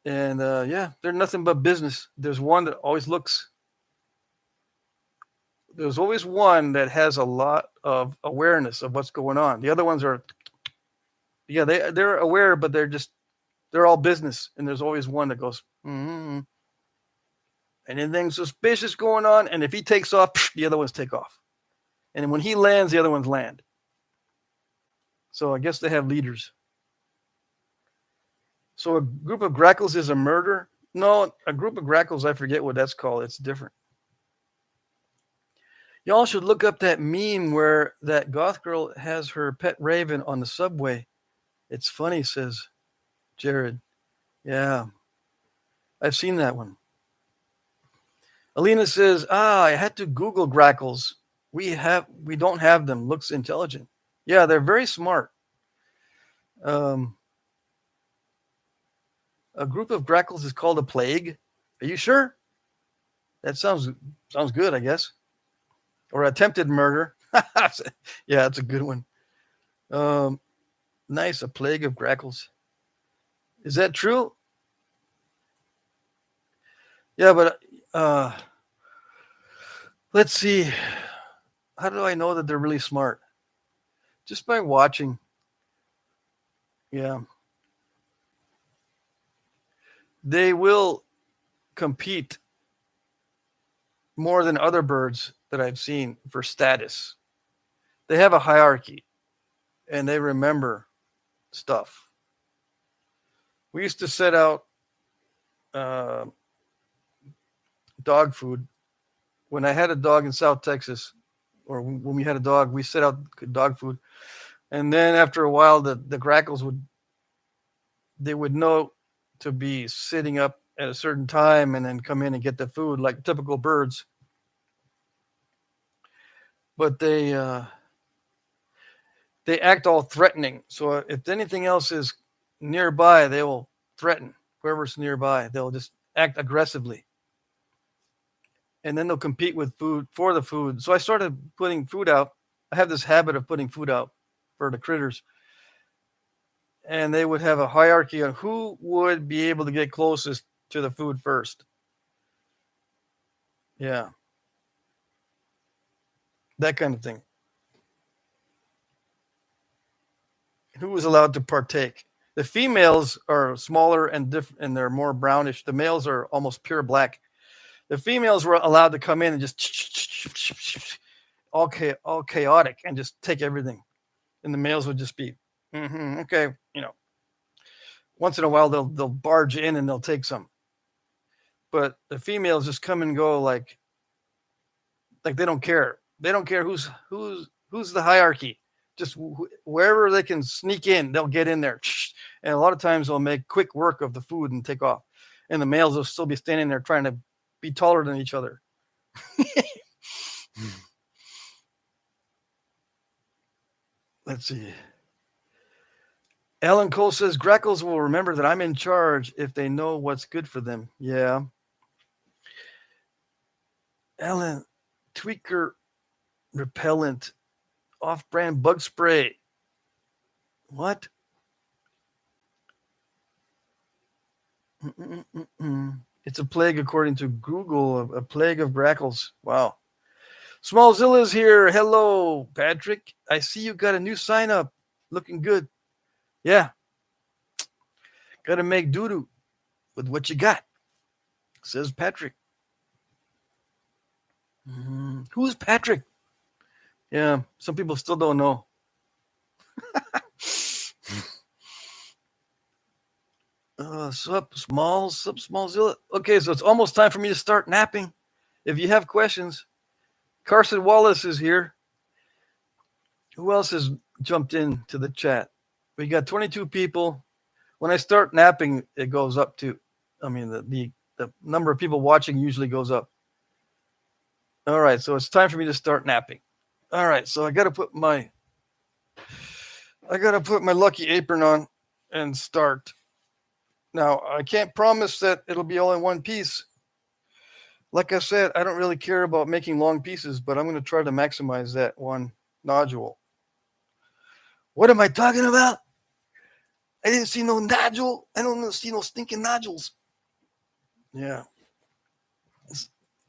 And they're nothing but business. There's one that always looks. There's always one that has a lot of awareness of what's going on. The other ones are, they're aware, but they're all business. And there's always one that goes, anything suspicious going on. And if he takes off, the other ones take off. And when he lands, the other ones land. So I guess they have leaders. So a group of grackles is a murder? No, a group of grackles, I forget what that's called. It's different. Y'all should look up that meme where that goth girl has her pet raven on the subway. It's funny, says Jared. Yeah, I've seen that one. Alina says, I had to Google grackles. We don't have them. Looks intelligent. Yeah, they're very smart. A group of grackles is called a plague. Are you sure? That sounds good, I guess. Or attempted murder. Yeah, that's a good one. Nice, a plague of grackles. Is that true? Yeah, but let's see. How do I know that they're really smart? Just by watching. Yeah. They will compete more than other birds that I've seen for status. They have a hierarchy, and they remember stuff. We used to set out dog food. When I had a dog in South Texas, or when we had a dog, we set out dog food. And then after a while, the grackles would know to be sitting up at a certain time and then come in and get the food like typical birds. But they act all threatening. So if anything else is nearby, they will threaten whoever's nearby. They'll just act aggressively. And then they'll compete with food for the food. So I started putting food out. I have this habit of putting food out for the critters. And they would have a hierarchy on who would be able to get closest to the food first. Yeah. That kind of thing. Who was allowed to partake? The females are smaller and different, and they're more brownish. The males are almost pure black. The females were allowed to come in and just all chaotic and just take everything, and the males would just be okay. Once in a while they'll barge in and they'll take some, but the females just come and go like they don't care. They don't care who's the hierarchy. Just wherever they can sneak in, they'll get in there. And a lot of times they'll make quick work of the food and take off. And the males will still be standing there trying to be taller than each other. Let's see. Alan Cole says grackles will remember that I'm in charge if they know what's good for them. Yeah. Alan, tweaker repellent, off-brand bug spray. What? It's a plague according to Google, a plague of grackles. Wow. Smallzilla's here. Hello, Patrick. I see you got a new sign up. Looking good. Yeah. Got to make doo-doo with what you got, says Patrick. Who's Patrick? Yeah, some people still don't know. Sup, Smallzilla. Okay, so it's almost time for me to start napping. If you have questions, Carson Wallace is here. Who else has jumped into the chat? We got 22 people. When I start napping, it goes up too. I mean, the number of people watching usually goes up. All right, so it's time for me to start napping. All right, so I got to put my lucky apron on and start. Now, I can't promise that it'll be all in one piece. Like I said, I don't really care about making long pieces, but I'm going to try to maximize that one nodule. What am I talking about? I didn't see no nodule. I don't see no stinking nodules. Yeah.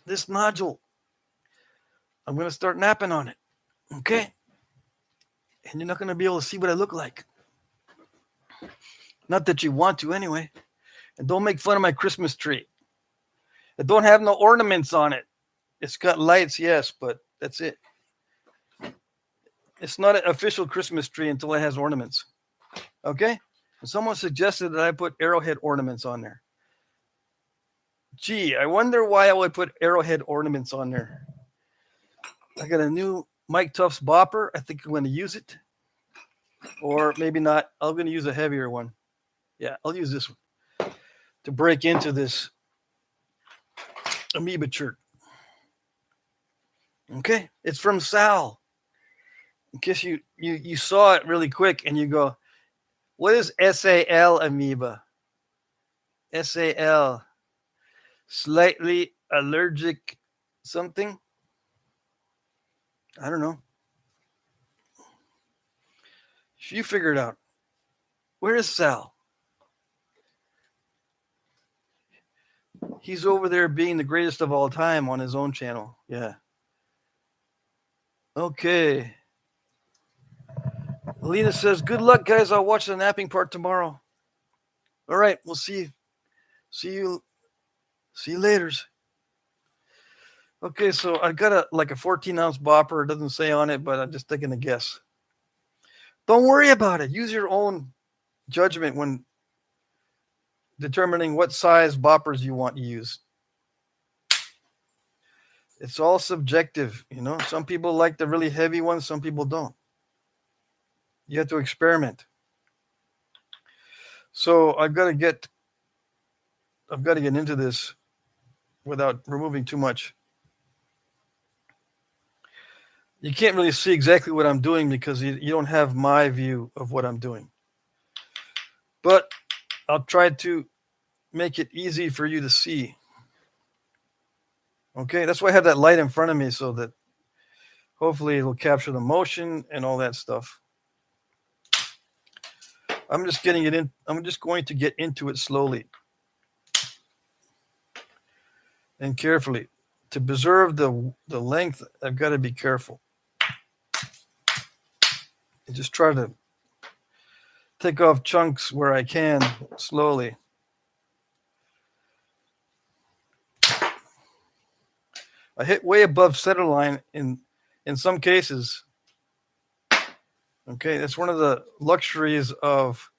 This nodule. I'm going to start napping on it. Okay? And you're not going to be able to see what I look like. Not that you want to anyway. And don't make fun of my Christmas tree. It don't have no ornaments on it. It's got lights, yes, but that's it. It's not an official Christmas tree until it has ornaments. Okay? And someone suggested that I put arrowhead ornaments on there. Gee, I wonder why I would put arrowhead ornaments on there. I got a new Mike Tufts bopper. I think I'm going to use it. Or maybe not. I'm going to use a heavier one. Yeah, I'll use this one to break into this amoeba chirp. Okay, it's from Sal. In case you saw it really quick and you go, what is SAL amoeba? SAL, slightly allergic something? I don't know. You figure it out. Where is Sal? He's over there being the greatest of all time on his own channel. Yeah. Okay. Alina says, good luck, guys. I'll watch the napping part tomorrow. All right. We'll see you later. Okay. So I got a 14-ounce bopper. It doesn't say on it, but I'm just taking a guess. Don't worry about it. Use your own judgment when determining what size boppers you want to use. It's all subjective, Some people like the really heavy ones, some people don't. You have to experiment. So I've got to get I've got to get into this without removing too much. You can't really see exactly what I'm doing because you don't have my view of what I'm doing. But I'll try to make it easy for you to see. Okay, that's why I have that light in front of me so that hopefully it'll capture the motion and all that stuff. I'm just getting it in. I'm just going to get into it slowly and carefully. To preserve the length, I've got to be careful. And just try to take off chunks where I can slowly. I hit way above center line in some cases. Okay, that's one of the luxuries of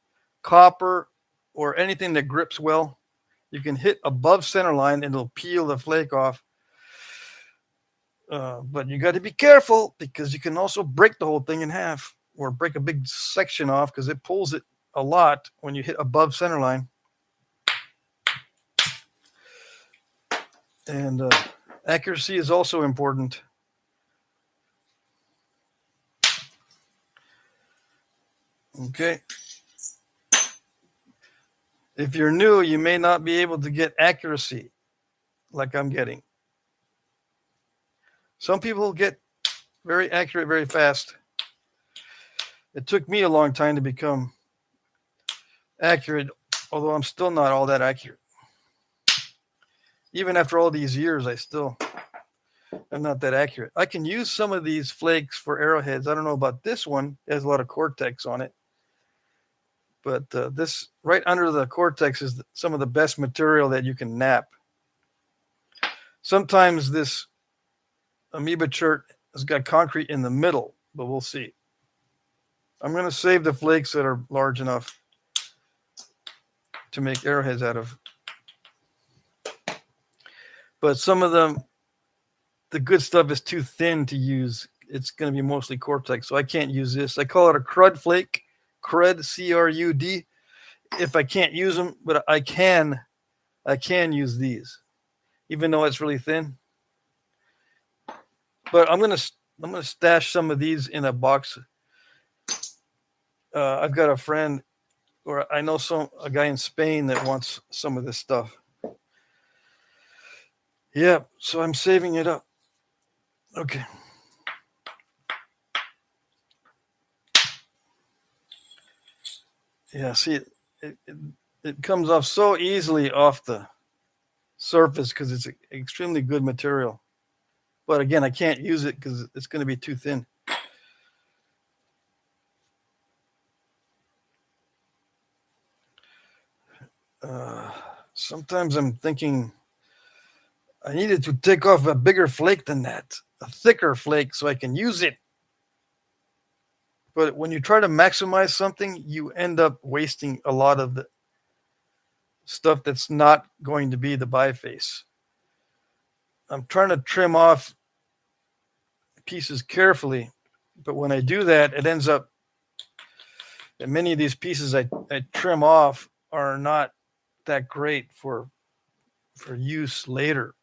copper or anything that grips well. You can hit above center line and it'll peel the flake off. But you got to be careful because you can also break the whole thing in half or break a big section off because it pulls it a lot when you hit above center line. And accuracy is also important. Okay. If you're new, you may not be able to get accuracy like I'm getting. Some people get very accurate very fast. It took me a long time to become accurate, although I'm still not all that accurate. Even after all these years, I still am not that accurate. I can use some of these flakes for arrowheads. I don't know about this one. It has a lot of cortex on it. But this right under the cortex is some of the best material that you can knap. Sometimes this amoeba chert has got concrete in the middle, but we'll see. I'm going to save the flakes that are large enough to make arrowheads out of. But some of them, the good stuff is too thin to use. It's going to be mostly cortex, so I can't use this. I call it a crud flake, crud, C-R-U-D. If I can't use them, but I can use these, even though it's really thin. But I'm gonna stash some of these in a box. I've got a friend, or I know a guy in Spain that wants some of this stuff. Yeah, so I'm saving it up. Okay. Yeah, see, it comes off so easily off the surface because it's extremely good material. But again, I can't use it because it's going to be too thin. Sometimes I'm thinking I needed to take off a bigger flake than that, a thicker flake, so I can use it. But when you try to maximize something, you end up wasting a lot of the stuff that's not going to be the biface. I'm trying to trim off pieces carefully, but when I do that, it ends up that many of these pieces I trim off are not that great for use later.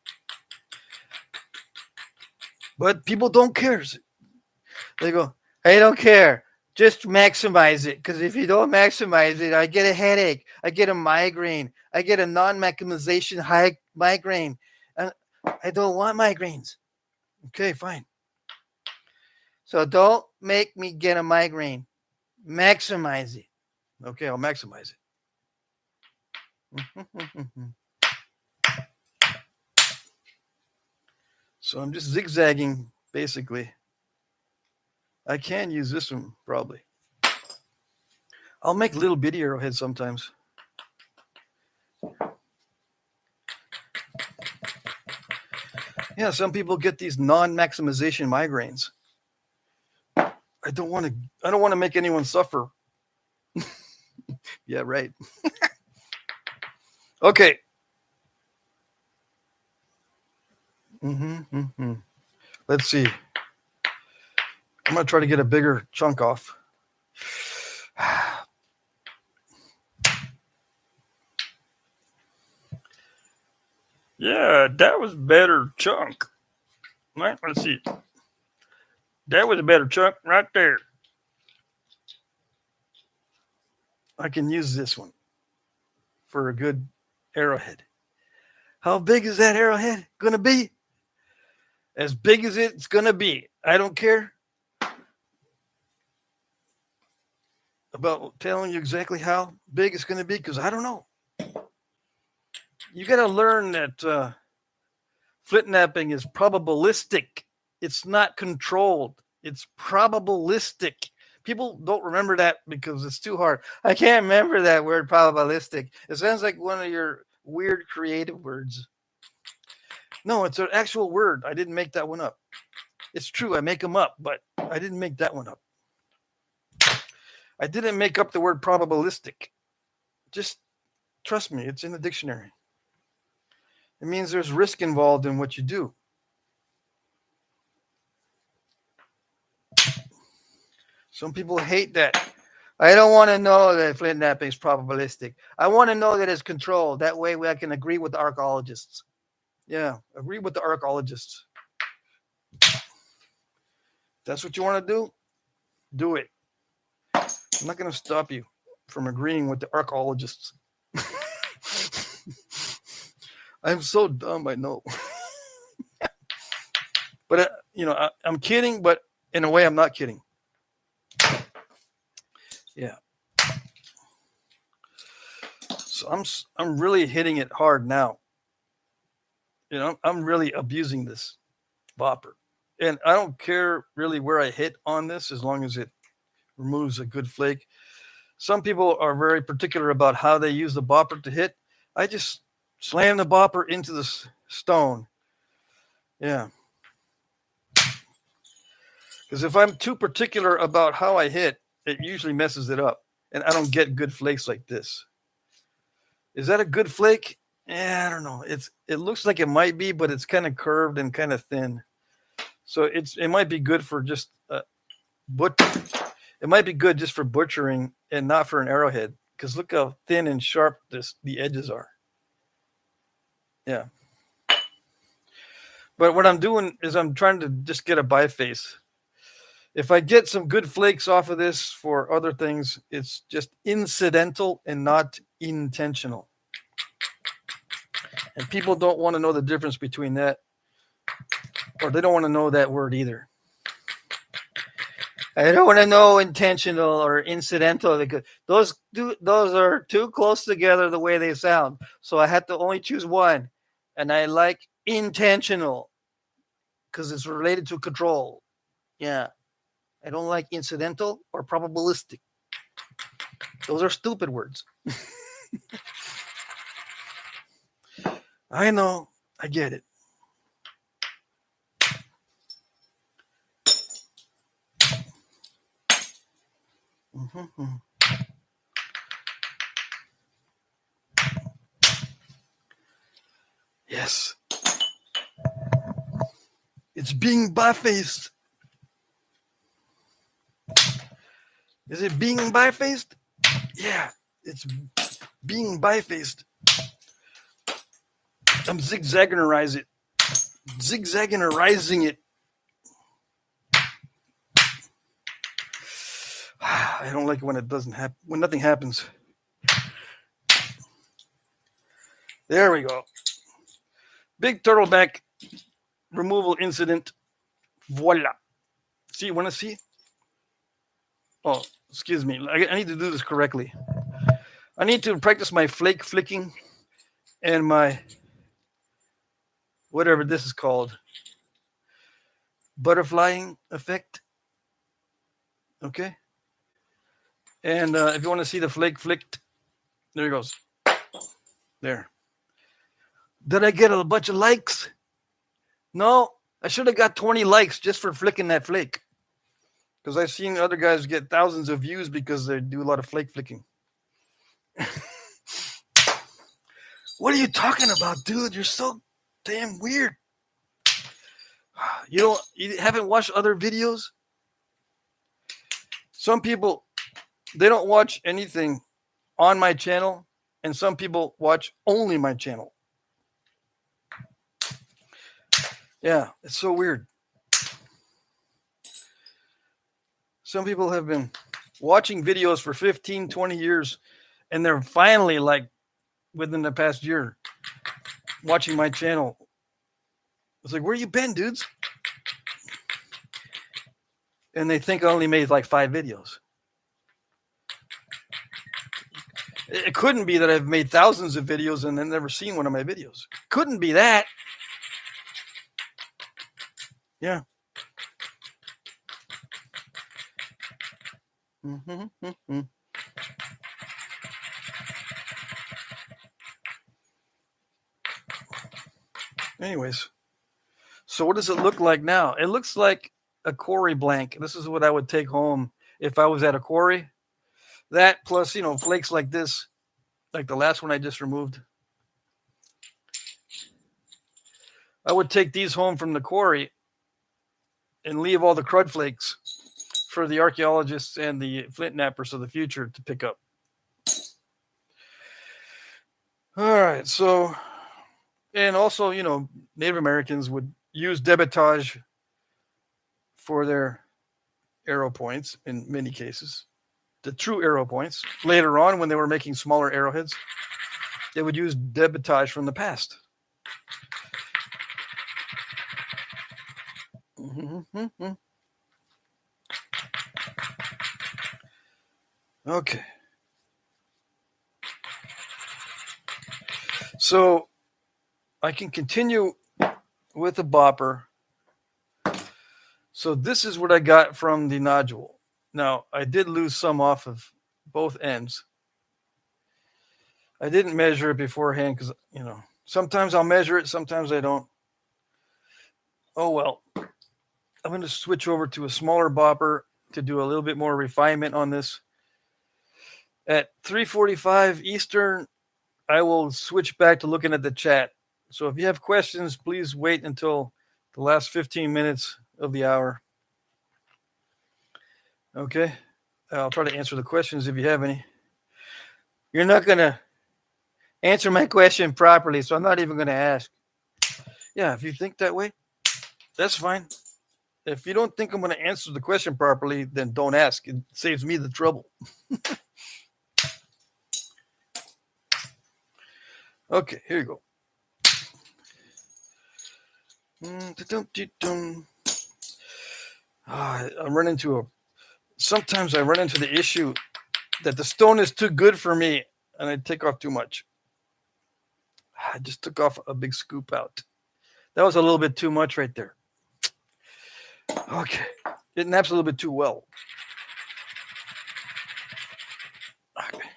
But people don't care. They go, I don't care. Just maximize it. Because if you don't maximize it, I get a headache. I get a migraine. I get a non-maximization high migraine. And I don't want migraines. Okay, fine. So don't make me get a migraine. Maximize it. Okay, I'll maximize it. So I'm just zigzagging, basically. I can use this one, probably. I'll make little bitty arrowheads sometimes. Yeah, some people get these non-maximization migraines. I don't want to make anyone suffer. Yeah, right. Okay. Let's see. I'm going to try to get a bigger chunk off. Yeah, that was better chunk. Right? Let's see. That was a better chunk right there. I can use this one for a good arrowhead. How big is that arrowhead going to be? As big as it's going to be. I don't care about telling you exactly how big it's going to be because I don't know. You got to learn that Flintknapping is probabilistic. It's not controlled. It's probabilistic. People don't remember that because it's too hard. I can't remember that word probabilistic. It sounds like one of your weird creative words. No, it's an actual word. I didn't make that one up. It's true. I make them up, but I didn't make that one up. I didn't make up the word probabilistic. Just trust me. It's in the dictionary. It means there's risk involved in what you do. Some people hate that. I don't want to know that Flintnapping is probabilistic. I want to know that it's controlled. That way I can agree with the archaeologists. Yeah, agree with the archaeologists. If that's what you want to do it. I'm not going to stop you from agreeing with the archaeologists. I'm so dumb, I know. But, I'm kidding, but in a way I'm not kidding. Yeah. So I'm really hitting it hard now. I'm really abusing this bopper. And I don't care really where I hit on this as long as it removes a good flake. Some people are very particular about how they use the bopper to hit. I just slam the bopper into the stone. Yeah. Because if I'm too particular about how I hit, it usually messes it up. And I don't get good flakes like this. Is that a good flake? Yeah, I don't know. It looks like it might be, but it's kind of curved and kind of thin. So it might be good for just it might be good just for butchering and not for an arrowhead. Because look how thin and sharp the edges are. Yeah. But what I'm doing is I'm trying to just get a biface. If I get some good flakes off of this for other things, it's just incidental and not intentional. And people don't want to know the difference between that, or they don't want to know that word either. I don't want to know intentional or incidental because those are too close together the way they sound. So I had to only choose one, and I like intentional because it's related to control. Yeah, I don't like incidental or probabilistic. Those are stupid words. I know. I get it. Mm-hmm. Yes. It's being bifaced. Is it being bifaced? Yeah, it's being bifaced. I'm zigzaggerizing it. I don't like it when it doesn't happen, when nothing happens. There we go. Big turtleback removal incident. Voila. See, you want to see? Oh, excuse me. I need to do this correctly. I need to practice my flake flicking and my whatever this is called. Butterflying effect. Okay. And if you want to see the flake flicked, there it goes. There. Did I get a bunch of likes? No, I should have got 20 likes just for flicking that flake. Because I've seen other guys get thousands of views because they do a lot of flake flicking. What are you talking about, dude? You're so damn weird. You haven't watched other videos? Some people, they don't watch anything on my channel, and some people watch only my channel. Yeah, it's so weird. Some people have been watching videos for 15, 20 years, and they're finally, like, within the past year, watching my channel. It's like, where you been, dudes? And they think I only made like 5 videos. It couldn't be that I've made thousands of videos and then never seen one of my videos. Couldn't be that. Yeah. Mm-hmm. Anyways, so what does it look like now? It looks like a quarry blank. This is what I would take home if I was at a quarry. That plus, flakes like this, like the last one I just removed. I would take these home from the quarry and leave all the crud flakes for the archaeologists and the flint nappers of the future to pick up. All right, so, and also, Native Americans would use debitage for their arrow points in many cases. The true arrow points. Later on, when they were making smaller arrowheads, they would use debitage from the past. Mm-hmm. Okay. So I can continue with the bopper. So this is what I got from the nodule. Now, I did lose some off of both ends. I didn't measure it beforehand because, sometimes I'll measure it, sometimes I don't. Oh, well. I'm going to switch over to a smaller bopper to do a little bit more refinement on this. At 3:45 Eastern, I will switch back to looking at the chat. So if you have questions, please wait until the last 15 minutes of the hour. Okay? I'll try to answer the questions if you have any. You're not going to answer my question properly, so I'm not even going to ask. Yeah, if you think that way, that's fine. If you don't think I'm going to answer the question properly, then don't ask. It saves me the trouble. Okay, here you go. Sometimes I run into the issue that the stone is too good for me and I take off too much. I just took off a big scoop out. That was a little bit too much right there. Okay. It naps a little bit too well. Okay.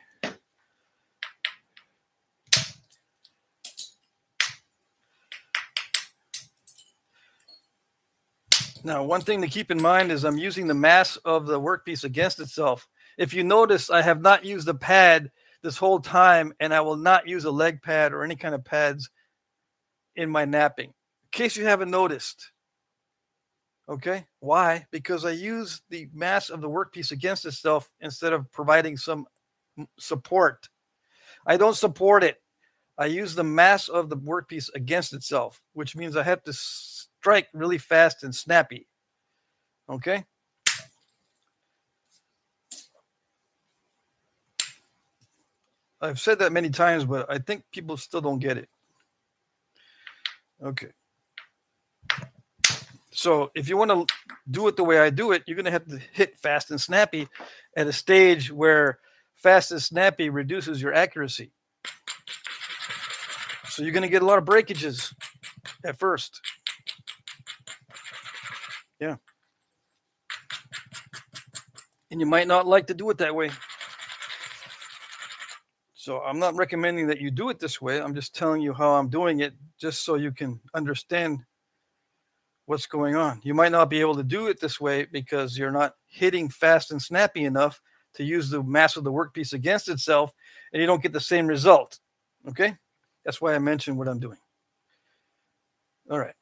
Now, one thing to keep in mind is I'm using the mass of the workpiece against itself. If you notice, I have not used a pad this whole time, and I will not use a leg pad or any kind of pads in my napping. In case you haven't noticed. Okay? Why? Because I use the mass of the workpiece against itself instead of providing some support. I don't support it. I use the mass of the workpiece against itself, which means I have to strike really fast and snappy. Okay? I've said that many times, but I think people still don't get it. Okay. So if you want to do it the way I do it, you're going to have to hit fast and snappy at a stage where fast and snappy reduces your accuracy. So you're going to get a lot of breakages at first. Yeah. And you might not like to do it that way. So I'm not recommending that you do it this way. I'm just telling you how I'm doing it just so you can understand what's going on. You might not be able to do it this way because you're not hitting fast and snappy enough to use the mass of the workpiece against itself, and you don't get the same result. Okay? That's why I mentioned what I'm doing. All right.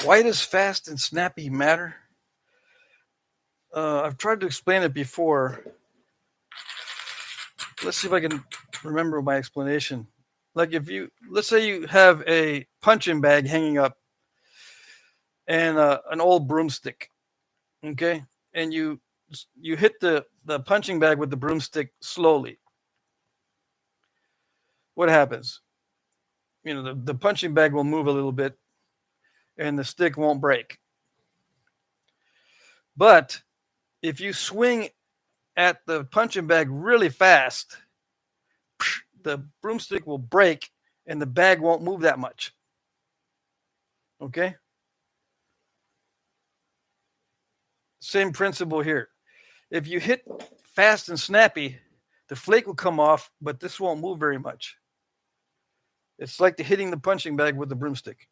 Why does fast and snappy matter? I've tried to explain it before. let's see if I can remember my explanation. Like if you, let's say you have a punching bag hanging up and an old broomstick, okay, and you hit the punching bag with the broomstick slowly. What happens? You know, the punching bag will move a little bit and the stick won't break. But if you swing at the punching bag really fast, the broomstick will break and the bag won't move that much. Okay? Same principle here. If you hit fast and snappy, the flake will come off, but this won't move very much. It's like hitting the punching bag with the broomstick.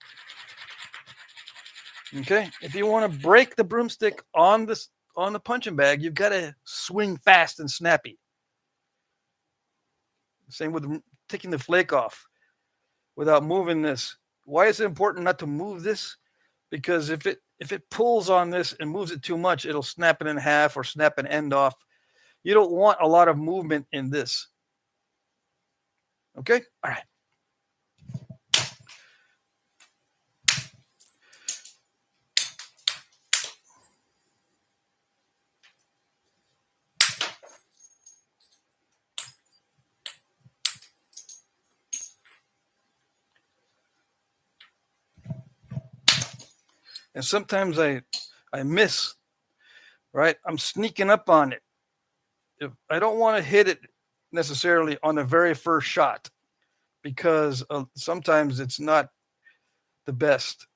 Okay? If you want to break the broomstick on the punching bag, you've got to swing fast and snappy. Same with taking the flake off without moving this. Why is it important not to move this? Because if it pulls on this and moves it too much, it'll snap it in half or snap an end off. You don't want a lot of movement in this. Okay? All right. And sometimes I miss, right? I'm sneaking up on it. If I don't want to hit it necessarily on the very first shot because sometimes it's not the best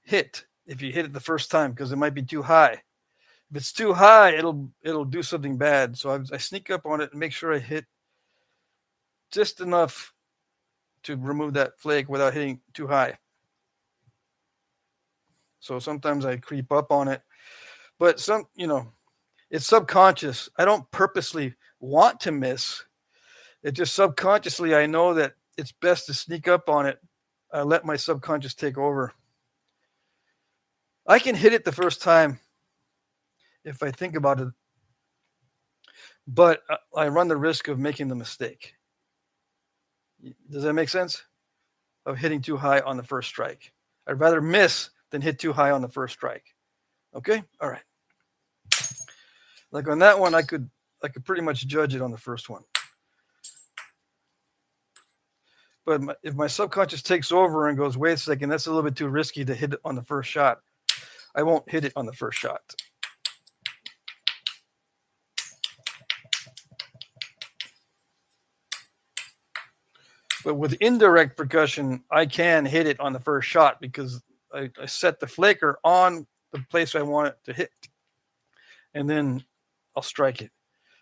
hit if you hit it the first time because it might be too high. If it's too high, it'll do something bad. So I sneak up on it and make sure I hit just enough to remove that flake without hitting too high. So sometimes I creep up on it, but it's subconscious. I don't purposely want to miss. It just subconsciously, I know that it's best to sneak up on it. I let my subconscious take over. I can hit it the first time if I think about it, but I run the risk of making the mistake. Does that make sense? Of hitting too high on the first strike. I'd rather miss than hit too high on the first strike. Okay? All right. Like on that one, I could pretty much judge it on the first one. But if my subconscious takes over and goes, wait a second, that's a little bit too risky to hit it on the first shot, I won't hit it on the first shot. But with indirect percussion, I can hit it on the first shot because I set the flaker on the place I want it to hit. And then I'll strike it.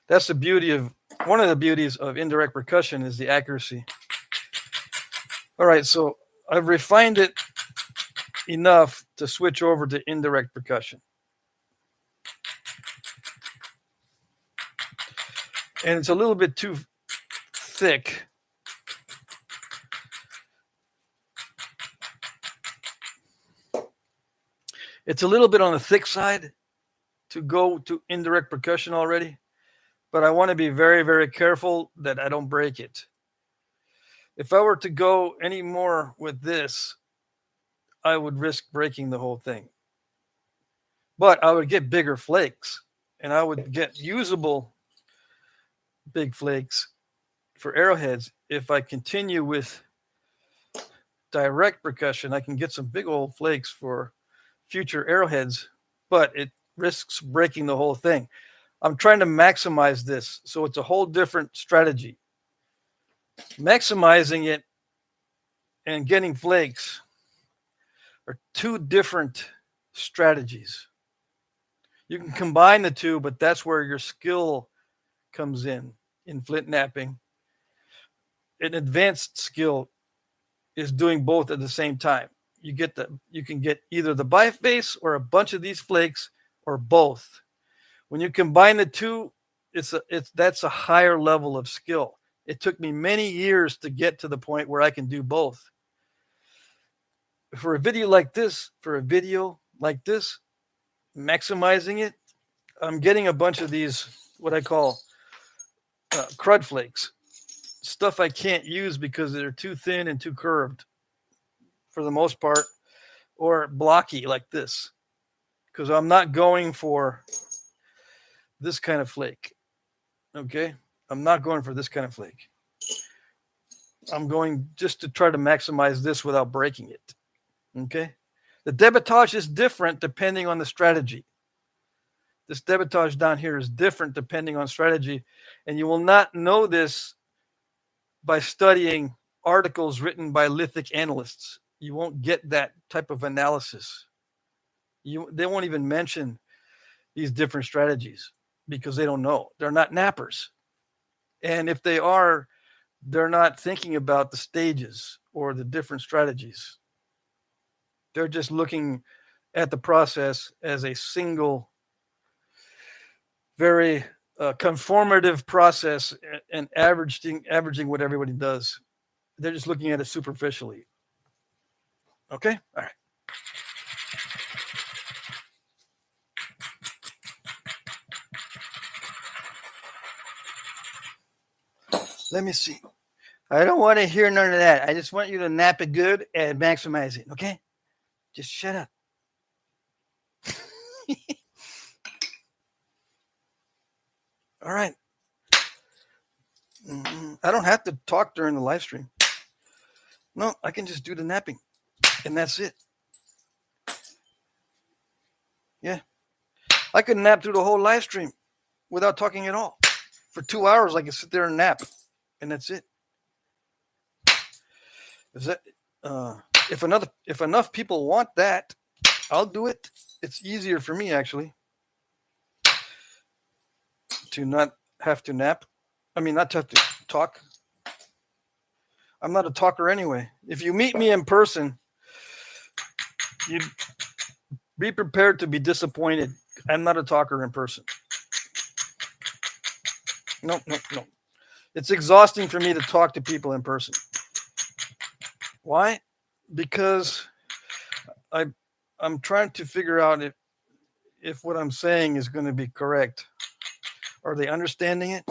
That's the beauty of, one of the beauties of indirect percussion is the accuracy. All right, so I've refined it enough to switch over to indirect percussion. And it's a little bit too thick. It's a little bit on the thick side to go to indirect percussion already, but I want to be very, very careful that I don't break it. If I were to go any more with this, I would risk breaking the whole thing. But I would get bigger flakes, and I would get usable big flakes for arrowheads. If I continue with direct percussion, I can get some big old flakes for future arrowheads, but it risks breaking the whole thing. I'm trying to maximize this, so it's a whole different strategy. Maximizing it and getting flakes are two different strategies. You can combine the two, but that's where your skill comes in Flintknapping. An advanced skill is doing both at the same time. You can get either the biface or a bunch of these flakes or both. When you combine the two, that's a higher level of skill. It took me many years to get to the point where I can do both. For a video like this, maximizing it, I'm getting a bunch of these, what I call crud flakes, stuff I can't use because they're too thin and too curved for the most part, or blocky like this, because I'm not going for this kind of flake. Okay, I'm not going for this kind of flake. I'm going just to try to maximize this without breaking it. Okay, the debitage is different depending on the strategy. This debitage down here is different depending on strategy, and you will not know this by studying articles written by lithic analysts. You won't get that type of analysis. They won't even mention these different strategies because they don't know. They're not nappers. And if they are, they're not thinking about the stages or the different strategies. They're just looking at the process as a single, very conformative process and averaging what everybody does. They're just looking at it superficially. Okay? All right. Let me see. I don't want to hear none of that. I just want you to nap it good and maximize it. Okay? Just shut up. All right. I don't have to talk during the live stream. No, I can just do the napping, and that's it. Yeah. I could nap through the whole live stream without talking at all. For 2 hours, I can sit there and nap, and that's it. Is that if enough people want that, I'll do it. It's easier for me actually to not have to nap. I mean, not to have to talk. I'm not a talker anyway. If you meet me in person, you'd be prepared to be disappointed. I'm not a talker in person. No. It's exhausting for me to talk to people in person. Why? Because I'm trying to figure out if what I'm saying is going to be correct. Are they understanding it?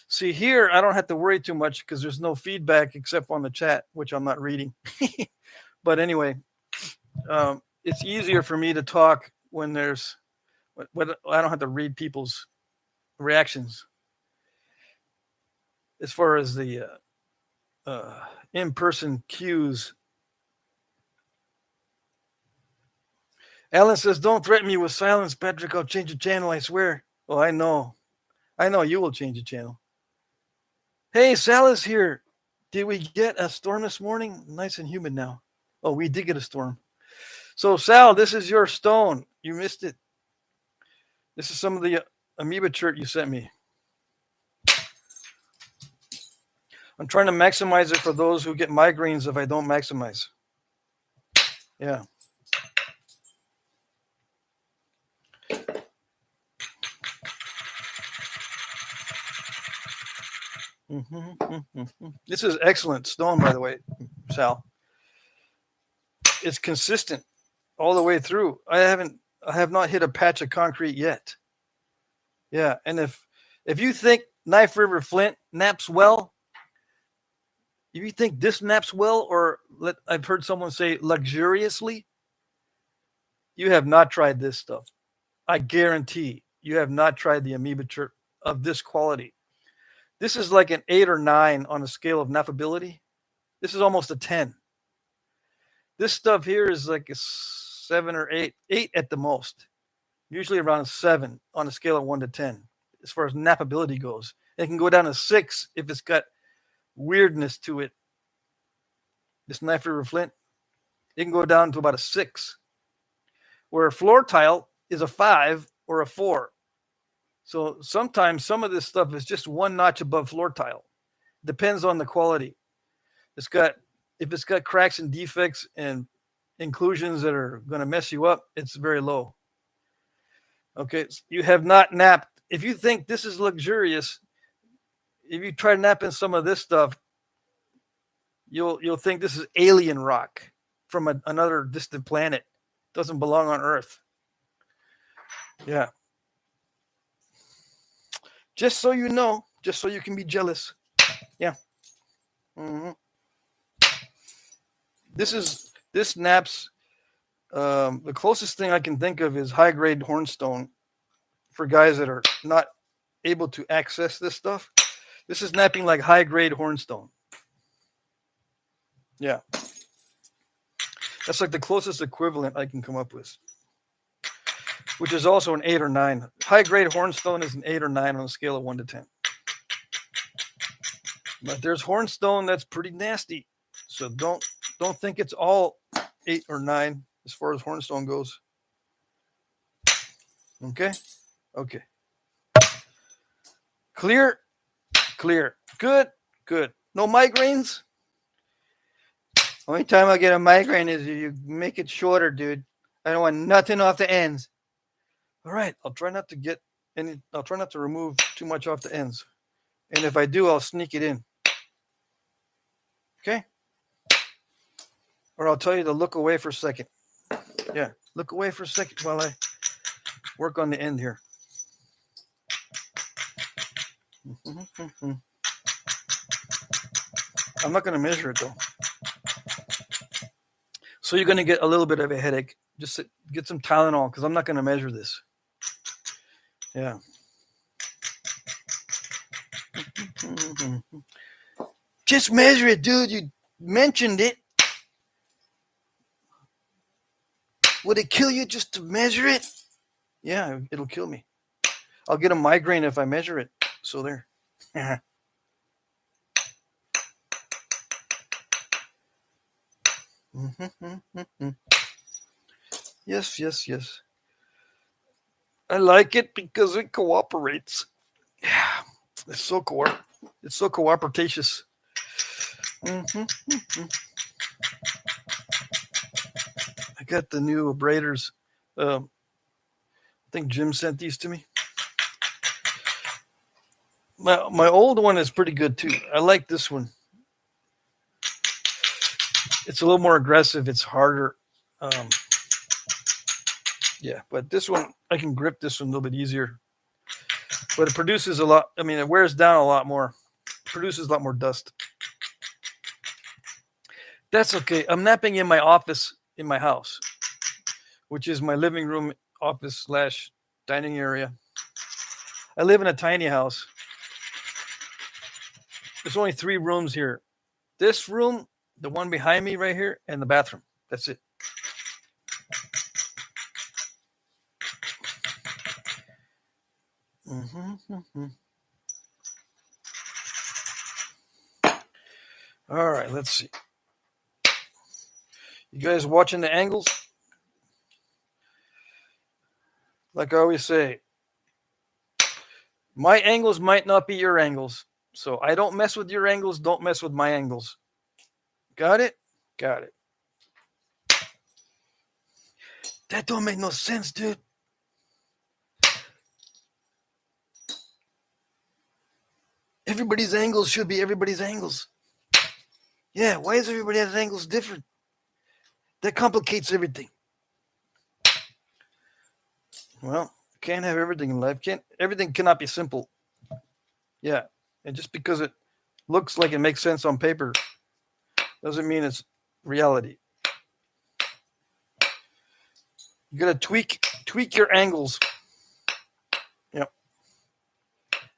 See, here I don't have to worry too much because there's no feedback except on the chat, which I'm not reading. But anyway, it's easier for me to talk when I don't have to read people's reactions. As far as the in-person cues. Alan says, don't threaten me with silence, Patrick. I'll change the channel, I swear. Oh, I know you will change the channel. Hey, Sal is here. Did we get a storm this morning? Nice and humid now. Oh, we did get a storm. So, Sal, this is your stone. You missed it. This is some of the amoeba chert you sent me. I'm trying to maximize it for those who get migraines if I don't maximize. Yeah. This is excellent stone, by the way, Sal. It's consistent all the way through. I have not hit a patch of concrete yet. Yeah, and if you think Knife River Flint naps well, if you think this naps well, or I've heard someone say luxuriously, you have not tried this stuff. I guarantee you have not tried the amoeba chert of this quality. This is like an 8 or 9 on a scale of nappability. This is almost a 10. This stuff here is like a 7 or 8 at the most. Usually around a 7 on a scale of 1 to 10 as far as nappability goes. It can go down to 6 if it's got weirdness to it. This Knife River Flint, it can go down to about a 6. Where a floor tile is a 5 or a 4. So sometimes some of this stuff is just one notch above floor tile. Depends on the quality. If it's got cracks and defects and inclusions that are going to mess you up, it's very low. Okay, so you have not napped. If you think this is luxurious, if you try napping some of this stuff, you'll think this is alien rock from another distant planet. It doesn't belong on Earth. Yeah. Just so you know, just so you can be jealous. Yeah. This naps. The closest thing I can think of is high grade hornstone for guys that are not able to access this stuff. This is napping like high grade hornstone. Yeah. That's like the closest equivalent I can come up with, which is also an 8 or 9. High grade hornstone is an 8 or 9 on a scale of 1 to 10. But there's hornstone that's pretty nasty. So don't think it's all 8 or 9 as far as hornstone goes. Okay? Okay. Clear. Good. No migraines? Only time I get a migraine is if you make it shorter, dude. I don't want nothing off the ends. All right. I'll try not to remove too much off the ends. And if I do, I'll sneak it in. Okay? Or I'll tell you to look away for a second. Yeah, look away for a second while I work on the end here. I'm not going to measure it, though. So you're going to get a little bit of a headache. Just get some Tylenol, because I'm not going to measure this. Yeah. Just measure it, dude. You mentioned it. Would it kill you just to measure it? Yeah, it'll kill me. I'll get a migraine if I measure it. So there. Yes. I like it because it cooperates. Yeah, it's so cooperatious. I got the new abraders. I think Jim sent these to me. My old one is pretty good too. I like this one. It's a little more aggressive. It's harder. Yeah, but this one, I can grip this one a little bit easier. But it produces a lot. I mean, it wears down a lot more. Produces a lot more dust. That's okay. I'm napping in my office in my house, which is my living room, office / dining area. I live in a tiny house. There's only 3 rooms here. This room, the one behind me right here, and the bathroom. That's it. All right, let's see. You guys watching the angles? Like I always say, my angles might not be your angles. So I don't mess with your angles. Don't mess with my angles. Got it? Got it. That don't make no sense, dude. Everybody's angles should be everybody's angles. Yeah, why is everybody's angles different? That complicates everything. Well, can't have everything in life. Everything cannot be simple. Yeah, and just because it looks like it makes sense on paper doesn't mean it's reality. You gotta tweak your angles. Yep.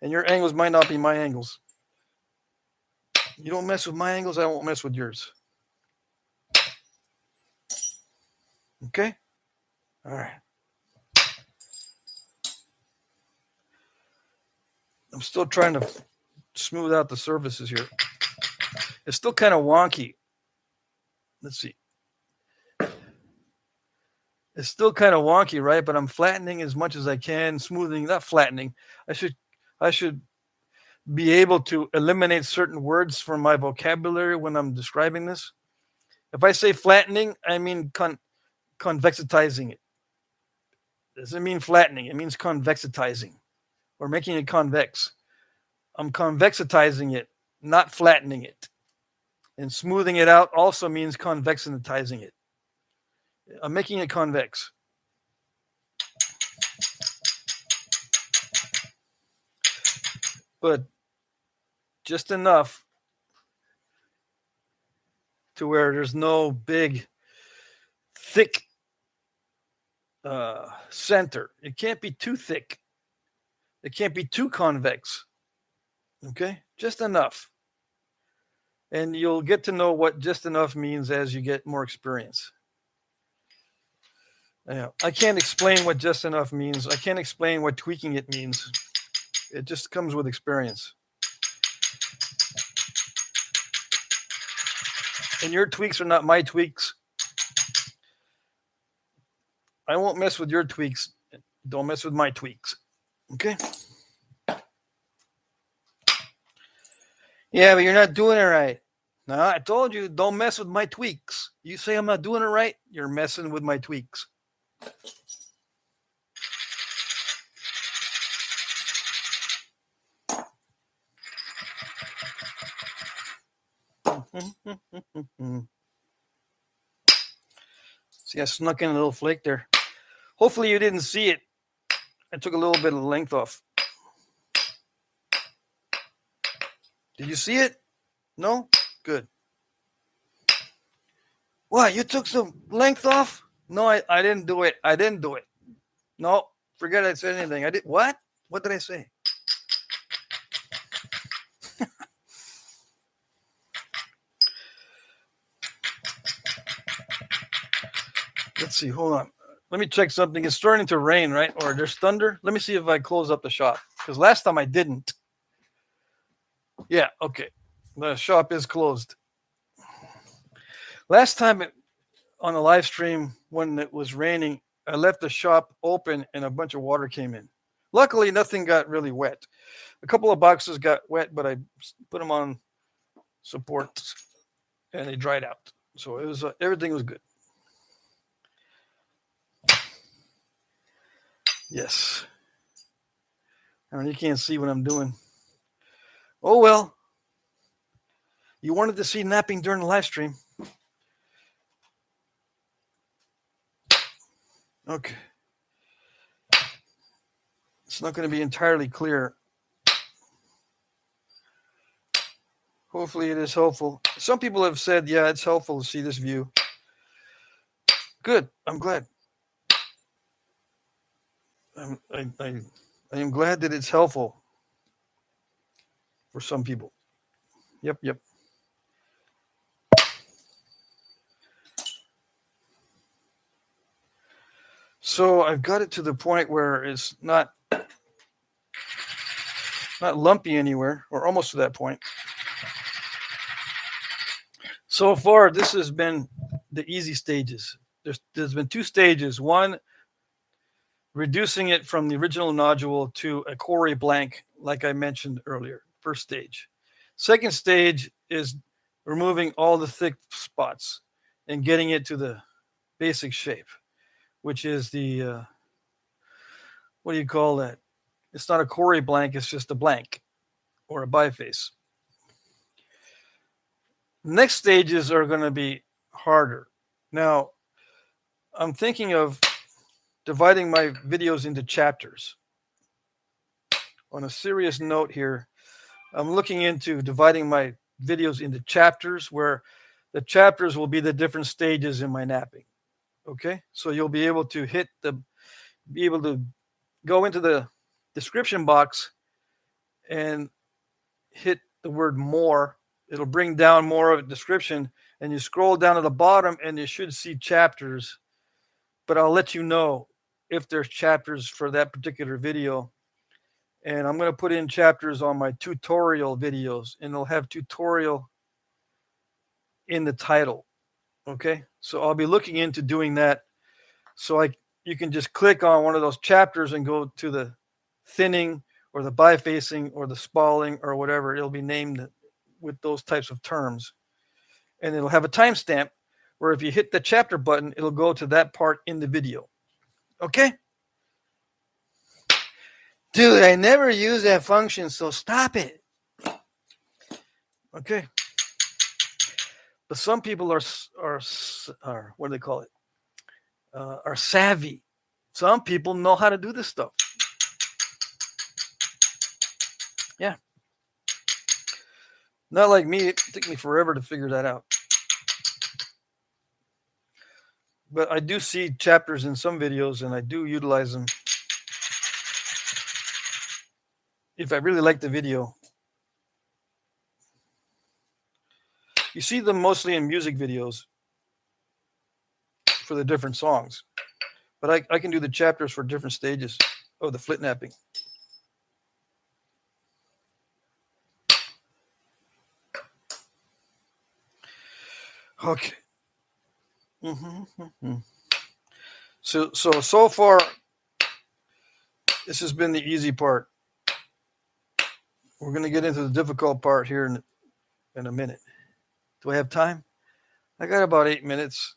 And your angles might not be my angles. You don't mess with my angles, I won't mess with yours. Okay? All right. I'm still trying to smooth out the surfaces here. It's still kind of wonky. Let's see. It's still kind of wonky, right? But I'm flattening as much as I can, smoothing, not flattening. I should be able to eliminate certain words from my vocabulary when I'm describing this. If I say flattening, I mean convexitizing it. Doesn't mean flattening. It means convexitizing or making it convex. I'm convexitizing it, not flattening it. And smoothing it out also means convexitizing it. I'm making it convex. But just enough to where there's no big, thick center. It can't be too thick. It can't be too convex. Okay, just enough. And you'll get to know what just enough means as you get more experience. I can't explain what just enough means. I can't explain what tweaking it means. It just comes with experience. And your tweaks are not my tweaks. I won't mess with your tweaks. Don't mess with my tweaks. Okay? Yeah, but you're not doing it right. No, I told you, don't mess with my tweaks. You say I'm not doing it right, you're messing with my tweaks. See, I snuck in a little flake there. Hopefully you didn't see it. I took a little bit of the length off. Did you see it? No? Good. What? You took some length off? No, I didn't do it. I didn't do it. No, forget I said anything. I did what? What did I say? Let's see. Hold on. Let me check something. It's starting to rain, right? Or there's thunder. Let me see if I close up the shop. Because last time I didn't. Yeah, okay. The shop is closed. Last time on the live stream when it was raining, I left the shop open and a bunch of water came in. Luckily, nothing got really wet. A couple of boxes got wet, but I put them on supports and they dried out. So it was everything was good. Yes. I mean, you can't see what I'm doing. Oh, well. You wanted to see napping during the live stream. Okay. It's not going to be entirely clear. Hopefully it is helpful. Some people have said, yeah, it's helpful to see this view. Good. I'm glad. I am glad that it's helpful for some people. Yep. So I've got it to the point where it's not lumpy anywhere, or almost to that point. So far, this has been the easy stages. There's been two stages. One, reducing it from the original nodule to a quarry blank, like I mentioned earlier, first stage. Second stage is removing all the thick spots and getting it to the basic shape, which is the, what do you call that? It's not a quarry blank, it's just a blank or a biface. Next stages are going to be harder. Now, I'm thinking of dividing my videos into chapters. On a serious note here, I'm looking into dividing my videos into chapters where the chapters will be the different stages in my napping. Okay? So you'll be able to go into the description box and hit the word more. It'll bring down more of a description, and you scroll down to the bottom and you should see chapters, but I'll let you know if there's chapters for that particular video. And I'm going to put in chapters on my tutorial videos, and they'll have tutorial in the title. Okay, so I'll be looking into doing that. So you can just click on one of those chapters and go to the thinning or the bifacing or the spalling or whatever. It'll be named with those types of terms. And it'll have a timestamp where if you hit the chapter button, it'll go to that part in the video. Okay? Dude, I never use that function, so stop it. Okay. But some people are what do they call it? Are savvy. Some people know how to do this stuff. Yeah. Not like me, it took me forever to figure that out. But I do see chapters in some videos, and I do utilize them if I really like the video. You see them mostly in music videos for the different songs. But I can do the chapters for different stages of the Flintknapping. Okay. So far, this has been the easy part. We're going to get into the difficult part here in a minute. Do I have time? I got about 8 minutes.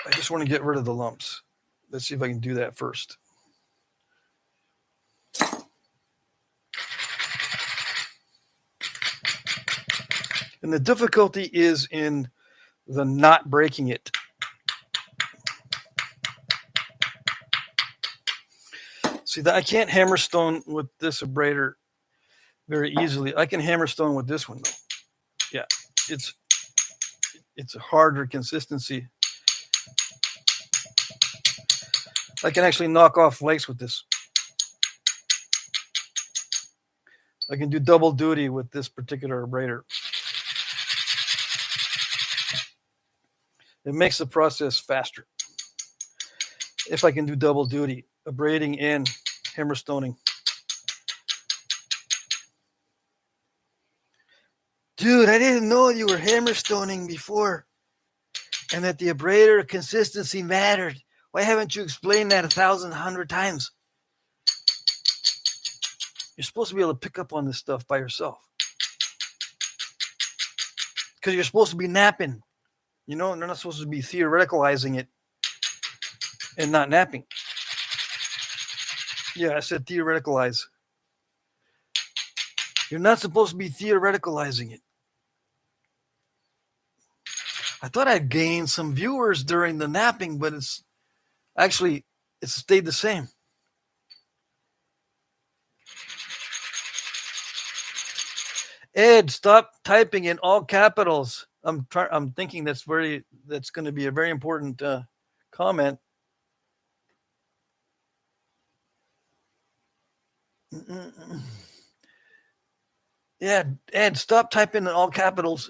I just want to get rid of the lumps. Let's see if I can do that first. And the difficulty is in the not breaking it. See, that I can't hammerstone with this abrader very easily. I can hammerstone with this one, though. Yeah, it's a harder consistency. I can actually knock off flakes with this. I can do double duty with this particular abrader. It makes the process faster if I can do double duty, abrading and hammerstoning. Dude, I didn't know you were hammerstoning before and that the abrader consistency mattered. Why haven't you explained that 1,100 times? You're supposed to be able to pick up on this stuff by yourself. Because you're supposed to be napping. You know, they're not supposed to be theoreticalizing it and not napping. Yeah, I said theoreticalize. You're not supposed to be theoreticalizing it. I thought I'd gain some viewers during the napping, but it's stayed the same. Ed, stop typing in all capitals. I'm thinking that's going to be a very important comment. Yeah, Ed, stop typing in all capitals.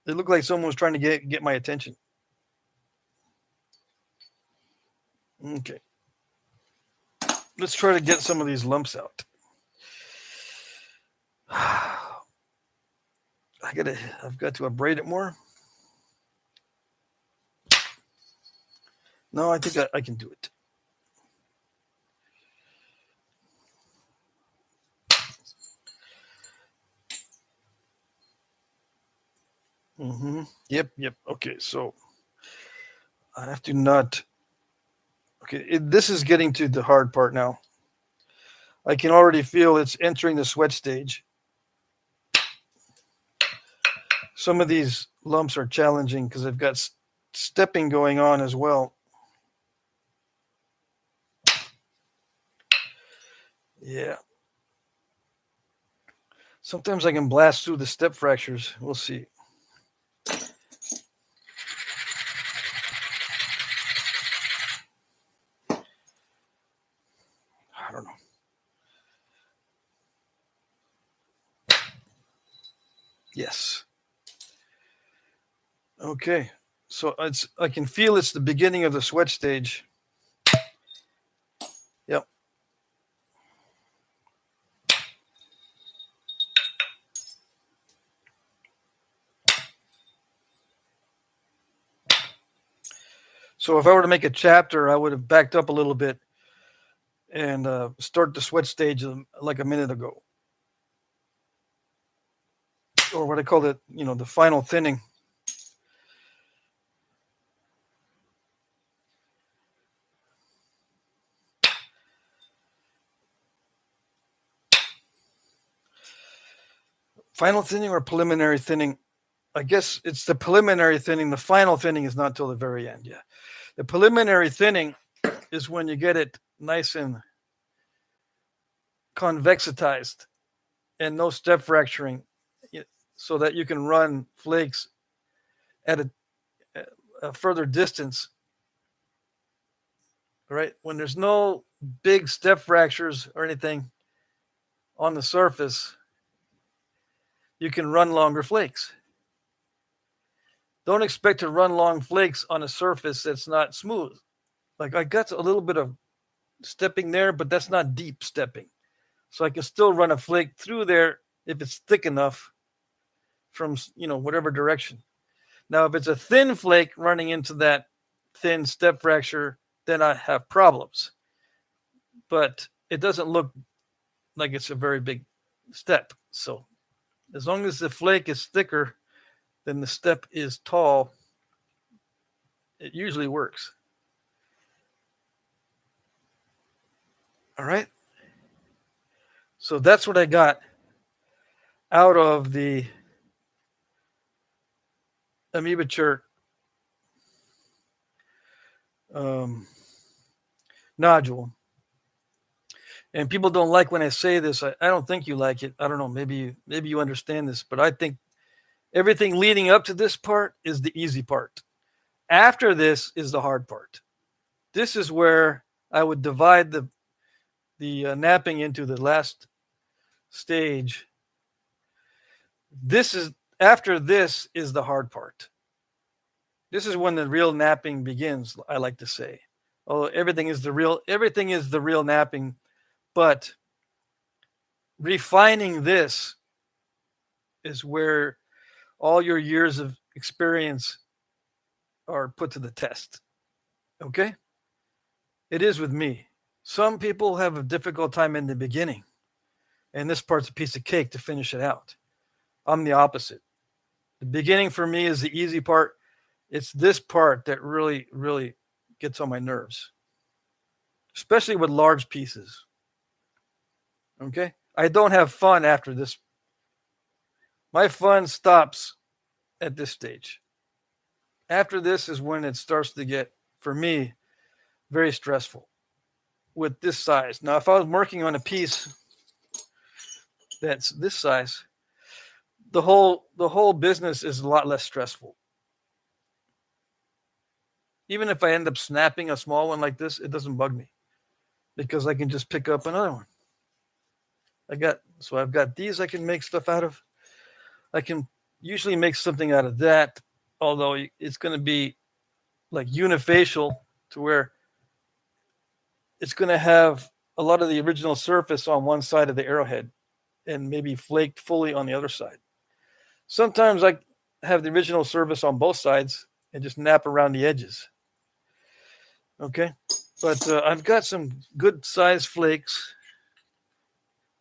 It looked like someone was trying to get my attention. Okay. Let's try to get some of these lumps out. I've got to abrade it more. No, I think I can do it. Yep. Okay, so I have to not. Okay, this is getting to the hard part now. I can already feel it's entering the sweat stage. Some of these lumps are challenging because I've got stepping going on as well. Yeah. Sometimes I can blast through the step fractures. We'll see. I don't know. Yes. Okay. So I can feel it's the beginning of the sweat stage. Yep. So if I were to make a chapter, I would have backed up a little bit and start the sweat stage like a minute ago. Or what I call it, the final thinning. Final thinning or preliminary thinning? I guess it's the preliminary thinning. The final thinning is not till the very end. Yeah. The preliminary thinning is when you get it nice and convexitized and no step fracturing, so that you can run flakes at a further distance. Right? When there's no big step fractures or anything on the surface, you can run longer flakes. Don't expect to run long flakes on a surface that's not smooth. Like I got a little bit of stepping there, but that's not deep stepping. So I can still run a flake through there if it's thick enough from, whatever direction. Now, if it's a thin flake running into that thin step fracture, then I have problems. But it doesn't look like it's a very big step. So as long as the flake is thicker than the step is tall, it usually works. All right. So that's what I got out of the amoeba chert nodule. And people don't like when I say this. I don't think you like it. I don't know. Maybe you understand this, but I think everything leading up to this part is the easy part. After this is the hard part. This is where I would divide the napping into the last stage. After this is the hard part. This is when the real napping begins, I like to say. Oh, everything is the real napping, but refining this is where all your years of experience are put to the test. Okay? It is with me. Some people have a difficult time in the beginning, and this part's a piece of cake to finish it out. I'm the opposite. The beginning for me is the easy part. It's this part that really, really gets on my nerves, especially with large pieces. Okay? I don't have fun after this. My fun stops at this stage. After this is when it starts to get, for me, very stressful with this size. Now, if I was working on a piece that's this size, the whole business is a lot less stressful. Even if I end up snapping a small one like this, it doesn't bug me because I can just pick up another one. I've got these I can make stuff out of. I can usually make something out of that, although it's going to be like unifacial to where it's going to have a lot of the original surface on one side of the arrowhead and maybe flaked fully on the other side. Sometimes I have the original surface on both sides and just nap around the edges. Okay, but I've got some good size flakes,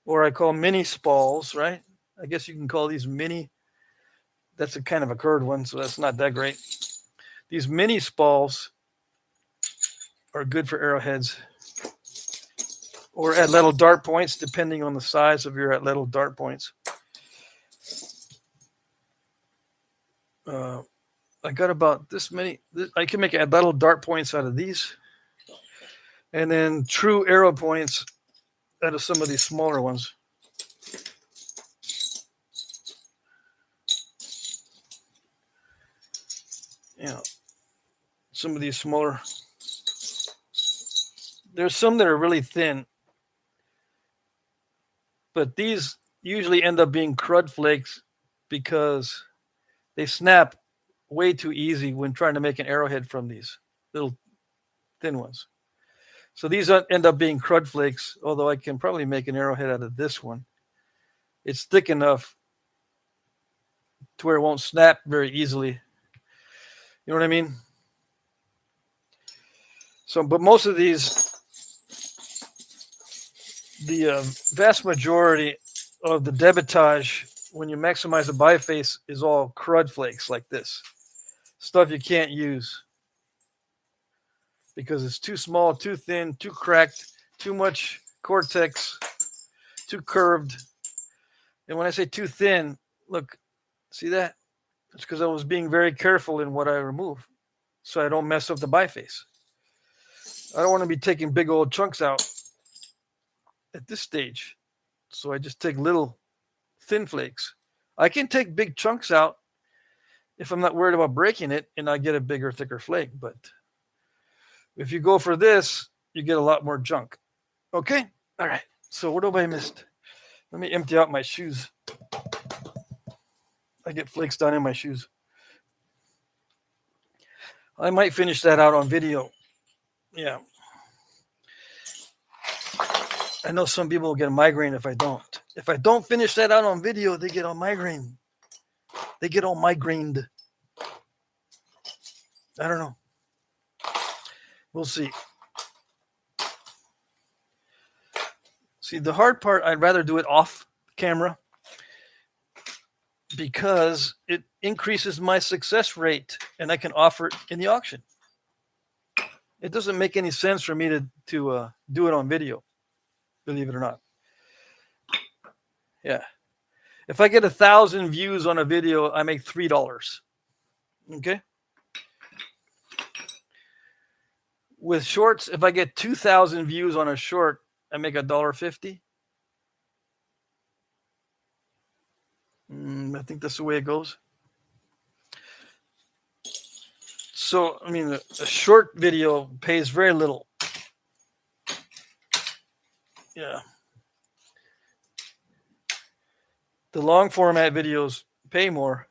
or I call mini spalls, right? I guess you can call these mini. That's a kind of a curved one, so that's not that great. These mini spalls are good for arrowheads or at little dart points, depending on the size of your at little dart points. I got about this many. I can make little dart points out of these, and then true arrow points out of some of these smaller ones. Some of these smaller. There's some that are really thin, but these usually end up being crud flakes because they snap way too easy when trying to make an arrowhead from these little thin ones. So these end up being crud flakes, although I can probably make an arrowhead out of this one. It's thick enough to where it won't snap very easily. You know what I mean? So, but most of these, the vast majority of the debitage, when you maximize the biface, is all crud flakes like this. Stuff you can't use because it's too small, too thin, too cracked, too much cortex, too curved. And when I say too thin, look, see that? It's because I was being very careful in what I remove so I don't mess up the biface. I don't want to be taking big old chunks out at this stage. So I just take little thin flakes. I can take big chunks out if I'm not worried about breaking it and I get a bigger, thicker flake. But if you go for this, you get a lot more junk. Okay? All right. So what have I missed? Let me empty out my shoes. I get flakes down in my shoes. I might finish that out on video. Yeah. I know some people will get a migraine if I don't. If I don't finish that out on video, they get a migraine. They get all migrained. I don't know. We'll see. See, the hard part, I'd rather do it off camera because it increases my success rate and I can offer it in the auction. It doesn't make any sense for me to do it on video, believe it or not. Yeah. If I get 1,000 views on a video, I make $3. Okay. With shorts, if I get 2,000 views on a short, I make $1.50. I think that's the way it goes. So, I mean, a short video pays very little. Yeah. The long format videos pay more,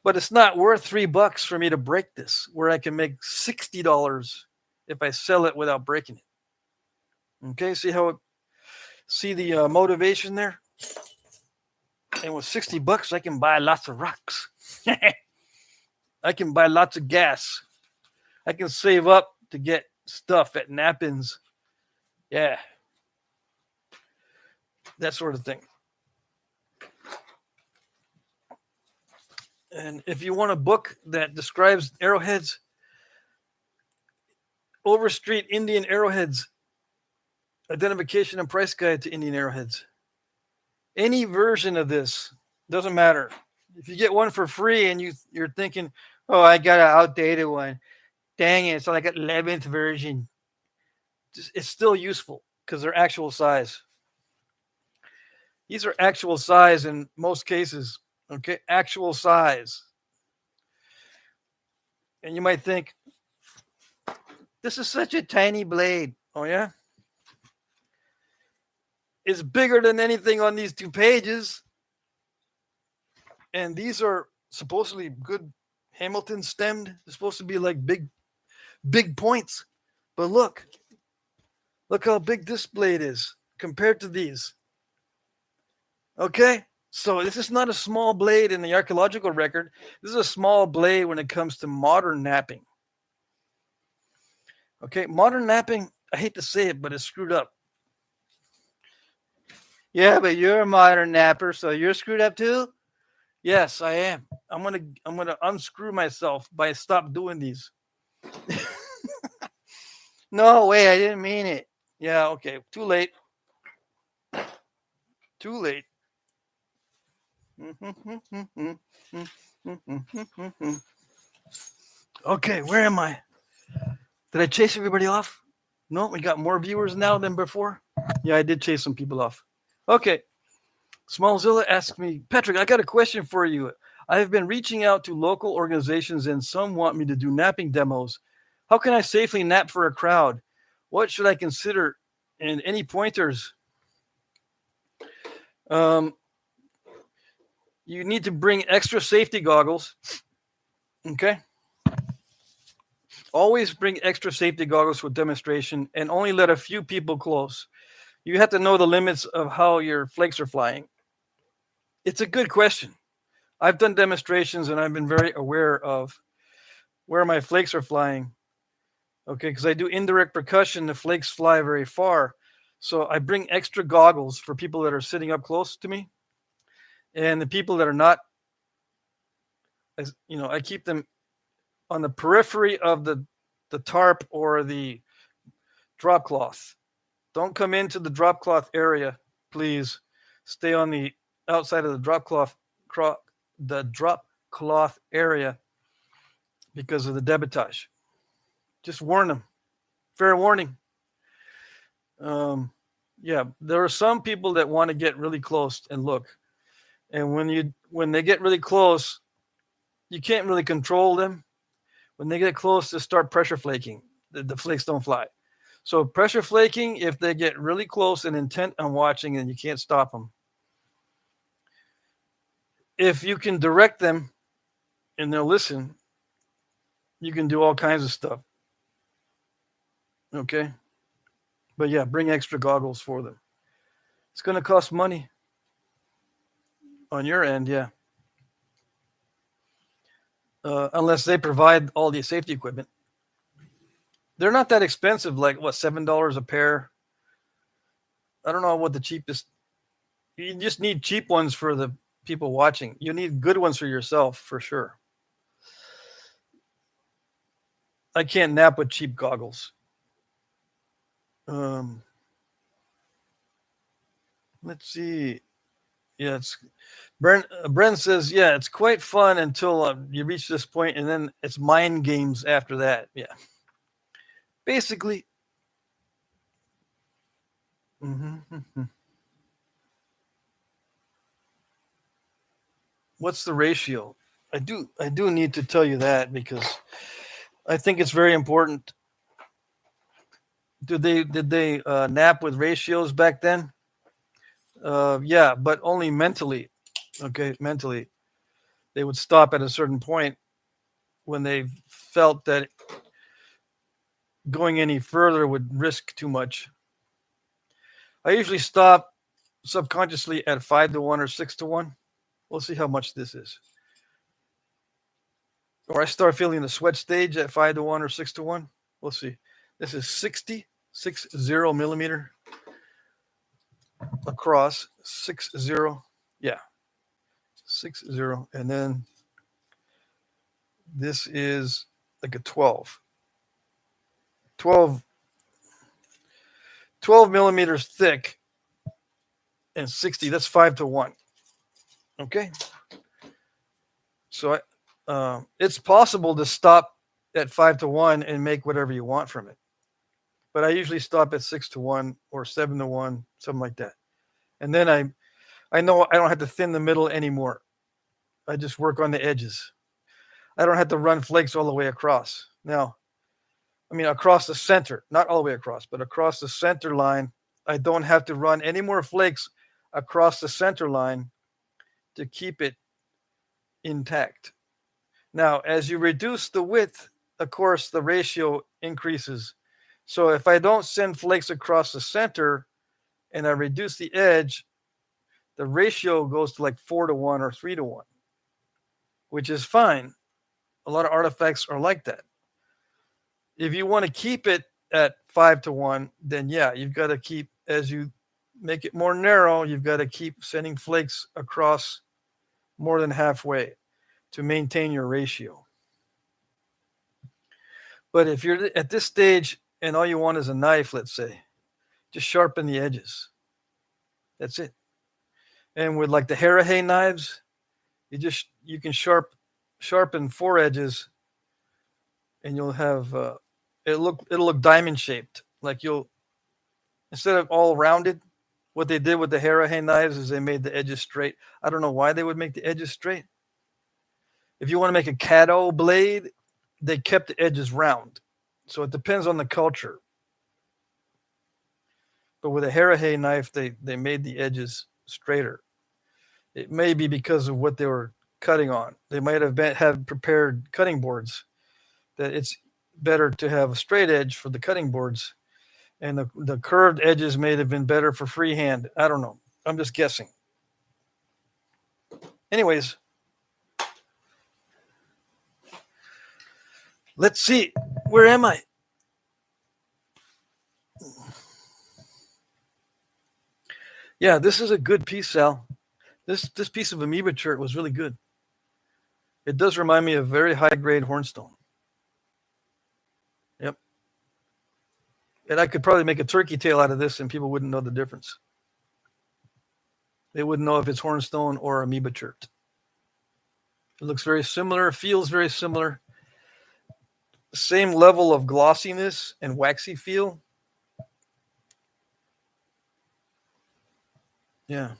but it's not worth $3 for me to break this, where I can make $60 if I sell it without breaking it. Okay, see the motivation there? And with $60, I can buy lots of rocks. I can buy lots of gas. I can save up to get stuff at Knapping's. Yeah. That sort of thing. And if you want a book that describes arrowheads, Overstreet Indian Arrowheads, Identification and Price Guide to Indian Arrowheads. Any version of this, doesn't matter. If you get one for free and you're thinking, oh, I got an outdated one. Dang it, it's like an 11th version. It's still useful because they're actual size. These are actual size in most cases. Okay, actual size. And you might think, this is such a tiny blade. Oh, yeah? It's bigger than anything on these 2 pages. And these are supposedly good Hamilton stemmed. They're supposed to be like big points. But look how big this blade is compared to these. Okay? So this is not a small blade in the archaeological record. This is a small blade when it comes to modern knapping. Okay, modern knapping, I hate to say it, but it's screwed up. Yeah, but you're a modern napper, so you're screwed up too? Yes, I am. I'm gonna unscrew myself by stop doing these. No, wait, I didn't mean it. Yeah, okay. Too late. Too late. Okay, where am I? Did I chase everybody off? No, we got more viewers now than before. Yeah, I did chase some people off. Okay. Smallzilla asked me, Patrick, I got a question for you. I have been reaching out to local organizations and some want me to do napping demos. How can I safely nap for a crowd? What should I consider? And any pointers? You need to bring extra safety goggles. Okay. Always bring extra safety goggles for demonstration and only let a few people close. You have to know the limits of how your flakes are flying. It's a good question. I've done demonstrations and I've been very aware of where my flakes are flying. Okay, because I do indirect percussion, the flakes fly very far. So I bring extra goggles for people that are sitting up close to me. And the people that are not, I keep them on the periphery of the tarp or the drop cloth. Don't come into the drop cloth area, please. Stay on the outside of the drop cloth area because of the debitage. Just warn them. Fair warning. Yeah, there are some people that want to get really close and look. And when they get really close, you can't really control them. When they get close, they start pressure flaking. The flakes don't fly. So pressure flaking, if they get really close and intent on watching, then you can't stop them. If you can direct them and they'll listen, you can do all kinds of stuff. Okay? But yeah, bring extra goggles for them. It's going to cost money on your end, yeah. Unless they provide all the safety equipment. They're not that expensive, like what, $7 a pair? I don't know what the cheapest. You just need cheap ones for the people watching. You need good ones for yourself, for sure. I can't nap with cheap goggles. Let's see. Yeah, it's Brent says, yeah, it's quite fun until you reach this point, and then it's mind games after that. Yeah, basically. Mm-hmm. What's the ratio? I do need to tell you that because I think it's very important. Did they nap with ratios back then? Yeah, but only mentally. Okay, mentally, they would stop at a certain point when they felt that going any further would risk too much. I usually stop subconsciously at 5-1 or 6-1. We'll see how much this is. Or I start feeling the sweat stage at 5-1 or 6-1. We'll see. This is 60 millimeter across, 60. Yeah, 60. And then this is like a 12 millimeters thick and 60. That's 5-1. Okay. So it's possible to stop at 5-1 and make whatever you want from it. But I usually stop at 6-1 or 7-1, something like that. And then I know I don't have to thin the middle anymore. I just work on the edges. I don't have to run flakes all the way across. Now, I mean, across the center, not all the way across, but across the center line, I don't have to run any more flakes across the center line to keep it intact. Now, as you reduce the width, of course, the ratio increases. So if I don't send flakes across the center and I reduce the edge, the ratio goes to like 4-1 or 3-1, which is fine. A lot of artifacts are like that. If you want to keep it at 5-1, then yeah, you've got to keep, as you make it more narrow, you've got to keep sending flakes across more than halfway to maintain your ratio. But if you're at this stage and all you want is a knife, let's say, just sharpen the edges. That's it. And with like the Harahay knives, you can sharpen 4 edges, and you'll have it'll look diamond shaped. Like instead of all rounded, what they did with the Harahay knives is they made the edges straight. I don't know why they would make the edges straight. If you want to make a Kato blade, they kept the edges round. So it depends on the culture. But with a Harahay knife, they made the edges straighter. It may be because of what they were cutting on. They might have prepared cutting boards that it's better to have a straight edge for the cutting boards, and the curved edges may have been better for freehand. I don't know. I'm just guessing. Anyways, let's see. Where am I? Yeah, this is a good piece, Sal. This piece of amoeba chert was really good. It does remind me of very high-grade hornstone. Yep. And I could probably make a turkey tail out of this, and people wouldn't know the difference. They wouldn't know if it's hornstone or amoeba chert. It looks very similar, feels very similar. same level of glossiness and waxy feel. Yeah.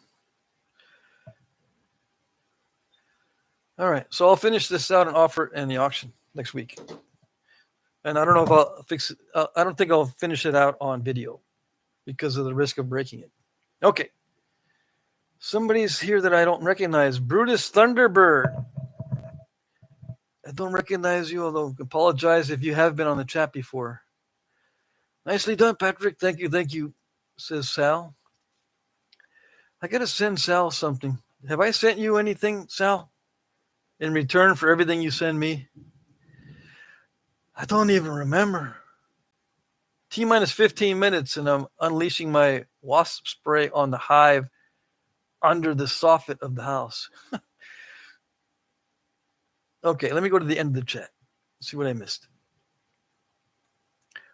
All right. So I'll finish this out and offer it in the auction next week. And I don't know if I'll fix it. I don't think I'll finish it out on video because of the risk of breaking it. Okay. Somebody's here that I don't recognize. Brutus Thunderbird. I don't recognize you, although apologize if you have been on the chat before. Nicely done, Patrick. Thank you, says Sal. I got to send Sal something. Have I sent you anything, Sal, in return for everything you send me? I don't even remember. T-minus 15 minutes, and I'm unleashing my wasp spray on the hive under the soffit of the house. Okay, let me go to the end of the chat. See what I missed.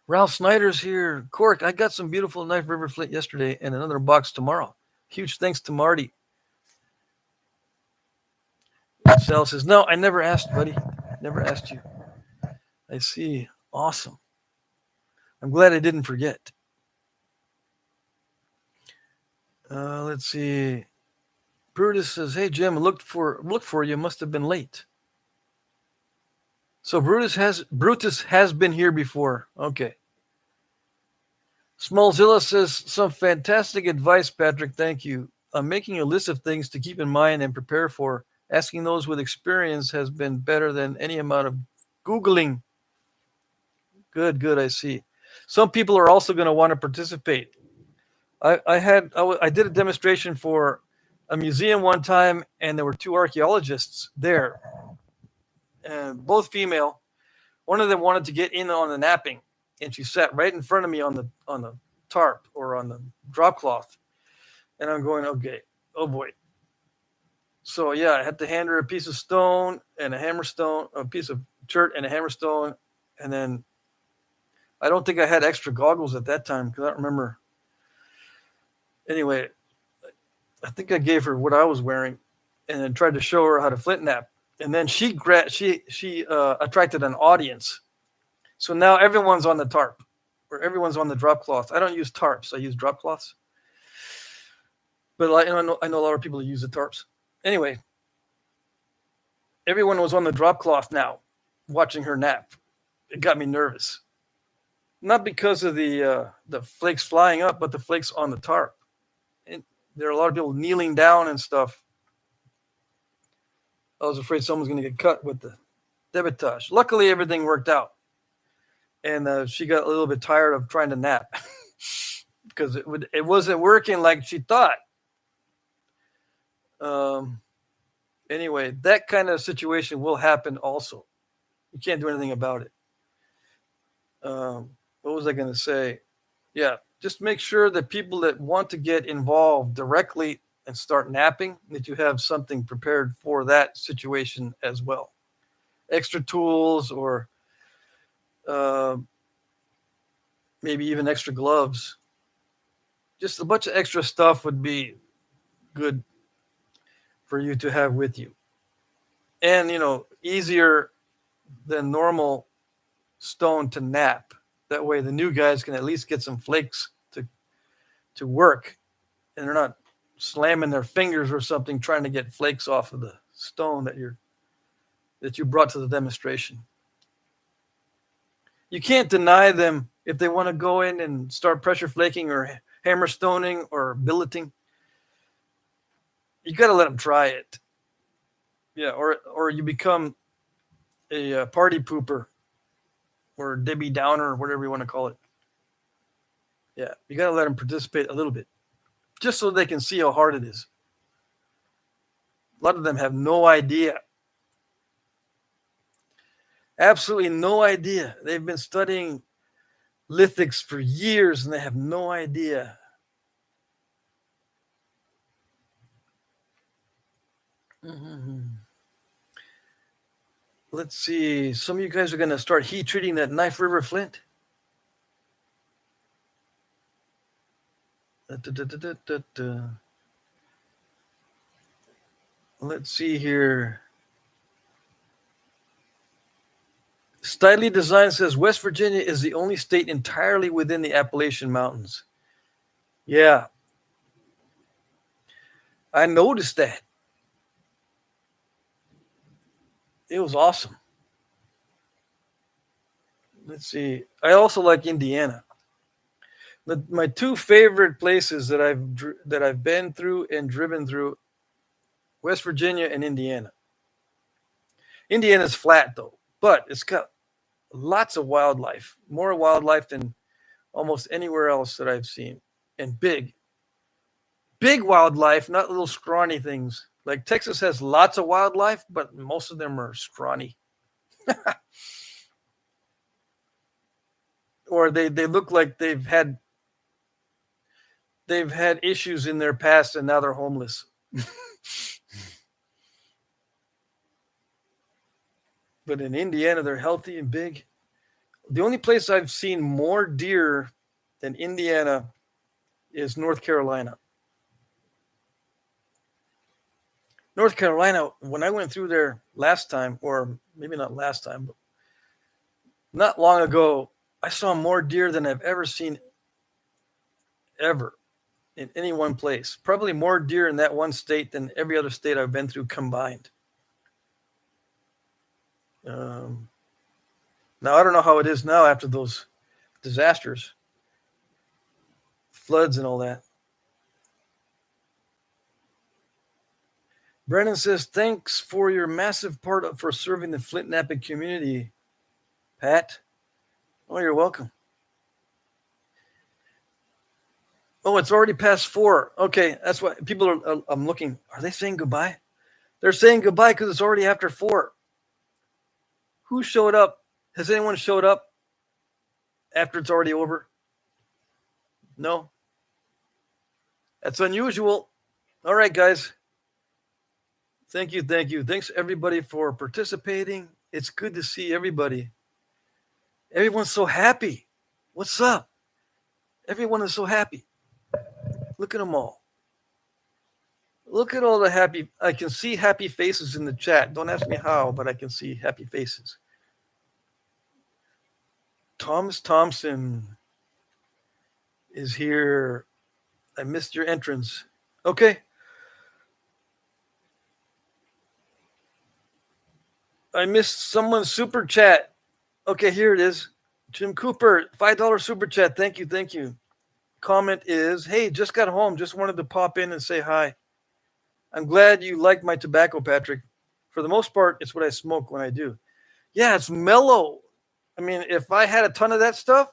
Ralph Snyder's here. Cork, I got some beautiful Knife River Flint yesterday and another box tomorrow. Huge thanks to Marty. Sal says, no, I never asked, buddy. Never asked you. I see. Awesome. I'm glad I didn't forget. Let's see. Brutus says, hey, Jim, look for you. Must have been late. So Brutus has been here before. Okay. Smallzilla says, some fantastic advice, Patrick. Thank you. I'm making a list of things to keep in mind and prepare for. Asking those with experience has been better than any amount of Googling. Good, I see. Some people are also going to want to participate. I did a demonstration for a museum one time, and there were two archaeologists there, and both female. One of them wanted to get in on the napping, and she sat right in front of me on the tarp or on the drop cloth, and I'm going, okay, oh boy. So yeah, I had to hand her a piece of stone and a hammerstone, a piece of chert and a hammerstone, and then I don't think I had extra goggles at that time because I don't remember. Anyway, I think I gave her what I was wearing, and then tried to show her how to flint nap. And then she attracted an audience. So now everyone's on the tarp, or everyone's on the drop cloth. I don't use tarps; I use drop cloths. But I know a lot of people who use the tarps. Anyway, everyone was on the drop cloth now, watching her nap. It got me nervous. Not because of the flakes flying up, but the flakes on the tarp. And there are a lot of people kneeling down and stuff. I was afraid someone's going to get cut with the debitage. Luckily, everything worked out. And she got a little bit tired of trying to nap because it wasn't working like she thought. Anyway, that kind of situation will happen also. You can't do anything about it. What was I going to say? Yeah, just make sure that people that want to get involved directly and start napping, that you have something prepared for that situation as well. Extra tools or maybe even extra gloves. Just a bunch of extra stuff would be good for you to have with you. And, easier than normal stone to nap. That way the new guys can at least get some flakes to work, and they're not slamming their fingers or something trying to get flakes off of the stone that you brought to the demonstration. You can't deny them if they want to go in and start pressure flaking or hammer stoning or billeting. You got to let them try it. Yeah, or you become a party pooper or Debbie Downer or whatever you want to call it. Yeah, you got to let them participate a little bit just so they can see how hard it is. A lot of them have no idea. Absolutely no idea. They've been studying lithics for years and they have no idea. Mm-hmm. Let's see. Some of you guys are going to start heat treating that Knife River Flint. Let's see here. Styley Design says West Virginia is the only state entirely within the Appalachian Mountains. Yeah. I noticed that. It was awesome. Let's see. I also like Indiana. My two favorite places that I've been through and driven through, West Virginia and Indiana. Indiana's flat though, but it's got lots of wildlife, more wildlife than almost anywhere else that I've seen, and big wildlife, not little scrawny things. Like Texas has lots of wildlife, but most of them are scrawny. Or they look like they've had issues in their past and now they're homeless. But in Indiana, they're healthy and big. The only place I've seen more deer than Indiana is North Carolina. North Carolina, when I went through there last time, or maybe not last time, but not long ago, I saw more deer than I've ever seen ever in any one place. Probably more deer in that one state than every other state I've been through combined. Now, I don't know how it is now after those disasters, floods and all that. Brennan says, thanks for your massive part for serving the Flintknapping community, Pat. Oh, you're welcome. Oh, it's already past 4. Okay, that's why people are, I'm looking. Are they saying goodbye? They're saying goodbye because it's already after 4. Who showed up? Has anyone showed up after it's already over? No? That's unusual. All right, guys. Thank you. Thanks, everybody, for participating. It's good to see everybody. Everyone's so happy. What's up? Everyone is so happy. Look at them all. Look at all the happy. I can see happy faces in the chat. Don't ask me how, but I can see happy faces. Thomas Thompson is here. I missed your entrance. Okay. I missed someone's super chat. Okay, here it is. Jim Cooper, $5 super chat. Thank you. Comment is, hey, just got home. Just wanted to pop in and say hi. I'm glad you like my tobacco, Patrick. For the most part, it's what I smoke when I do. Yeah, it's mellow. I mean, if I had a ton of that stuff,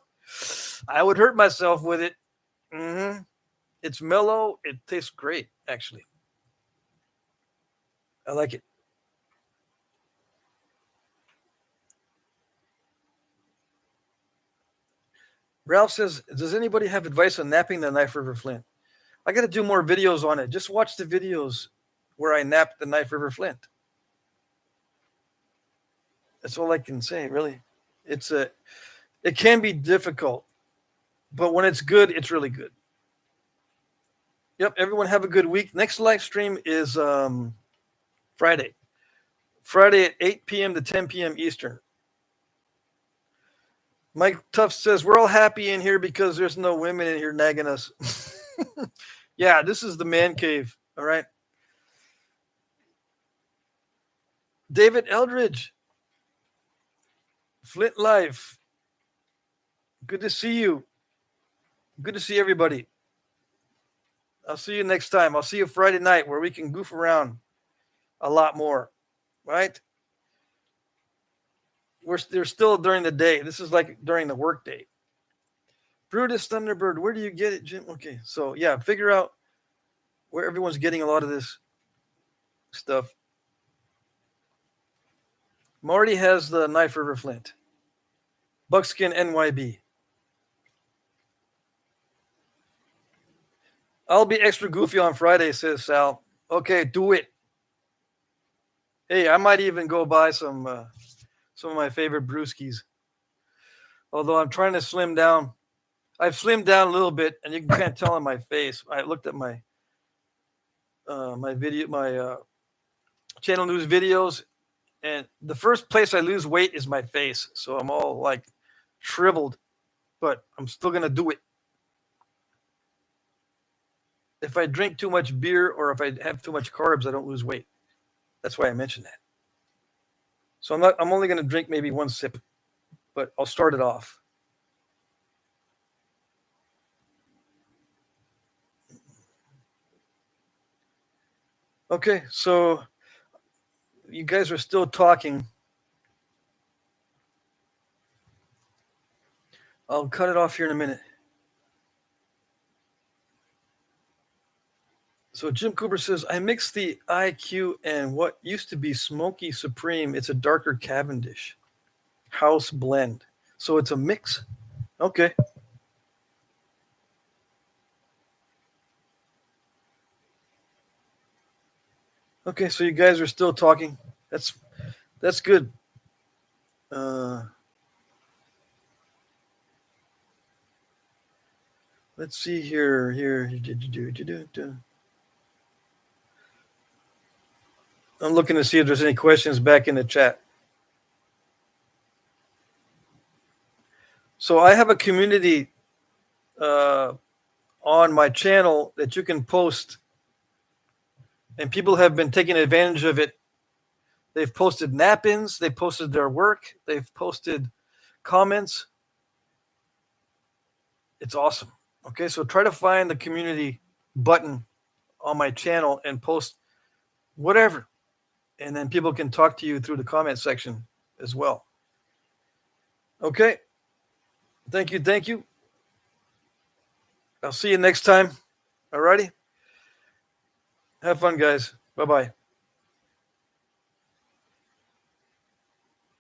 I would hurt myself with it. It's mellow. It tastes great, actually. I like it. Ralph says, does anybody have advice on napping the Knife River Flint? I got to do more videos on it. Just watch the videos where I napped the Knife River Flint. That's all I can say, really. It can be difficult, but when it's good, it's really good. Yep, everyone have a good week. Next live stream is Friday. Friday at 8 p.m. to 10 p.m. Eastern. Mike Tuff says, we're all happy in here because there's no women in here nagging us. Yeah, this is the man cave, all right? David Eldridge, Flint Life. Good to see you. Good to see everybody. I'll see you next time. I'll see you Friday night where we can goof around a lot more, right? They're still during the day. This is like during the work day. Brutus Thunderbird, where do you get it, Jim? Okay, so yeah, figure out where everyone's getting a lot of this stuff. Marty has the Knife River Flint. Buckskin NYB. I'll be extra goofy on Friday, says Sal. Okay, do it. Hey, I might even go buy some of my favorite brewskis. Although I'm trying to slim down. I've slimmed down a little bit, and you can't tell on my face. I looked at my channel news videos. And the first place I lose weight is my face. So I'm all like shriveled, but I'm still going to do it. If I drink too much beer or if I have too much carbs, I don't lose weight. That's why I mentioned that. So I'm only going to drink maybe one sip, but I'll start it off. Okay, so you guys are still talking. I'll cut it off here in a minute. So Jim Cooper says, I mixed the IQ and what used to be Smoky Supreme. It's a darker Cavendish house blend. So it's a mix. Okay. Okay, so you guys are still talking. That's good. Let's see here. I'm looking to see if there's any questions back in the chat. So I have a community on my channel that you can post, and people have been taking advantage of it. They've posted nap-ins, they posted their work, they've posted comments. It's awesome. Okay, so try to find the community button on my channel and post whatever, and then people can talk to you through the comment section as well. Okay. Thank you. I'll see you next time. All righty. Have fun, guys. Bye-bye.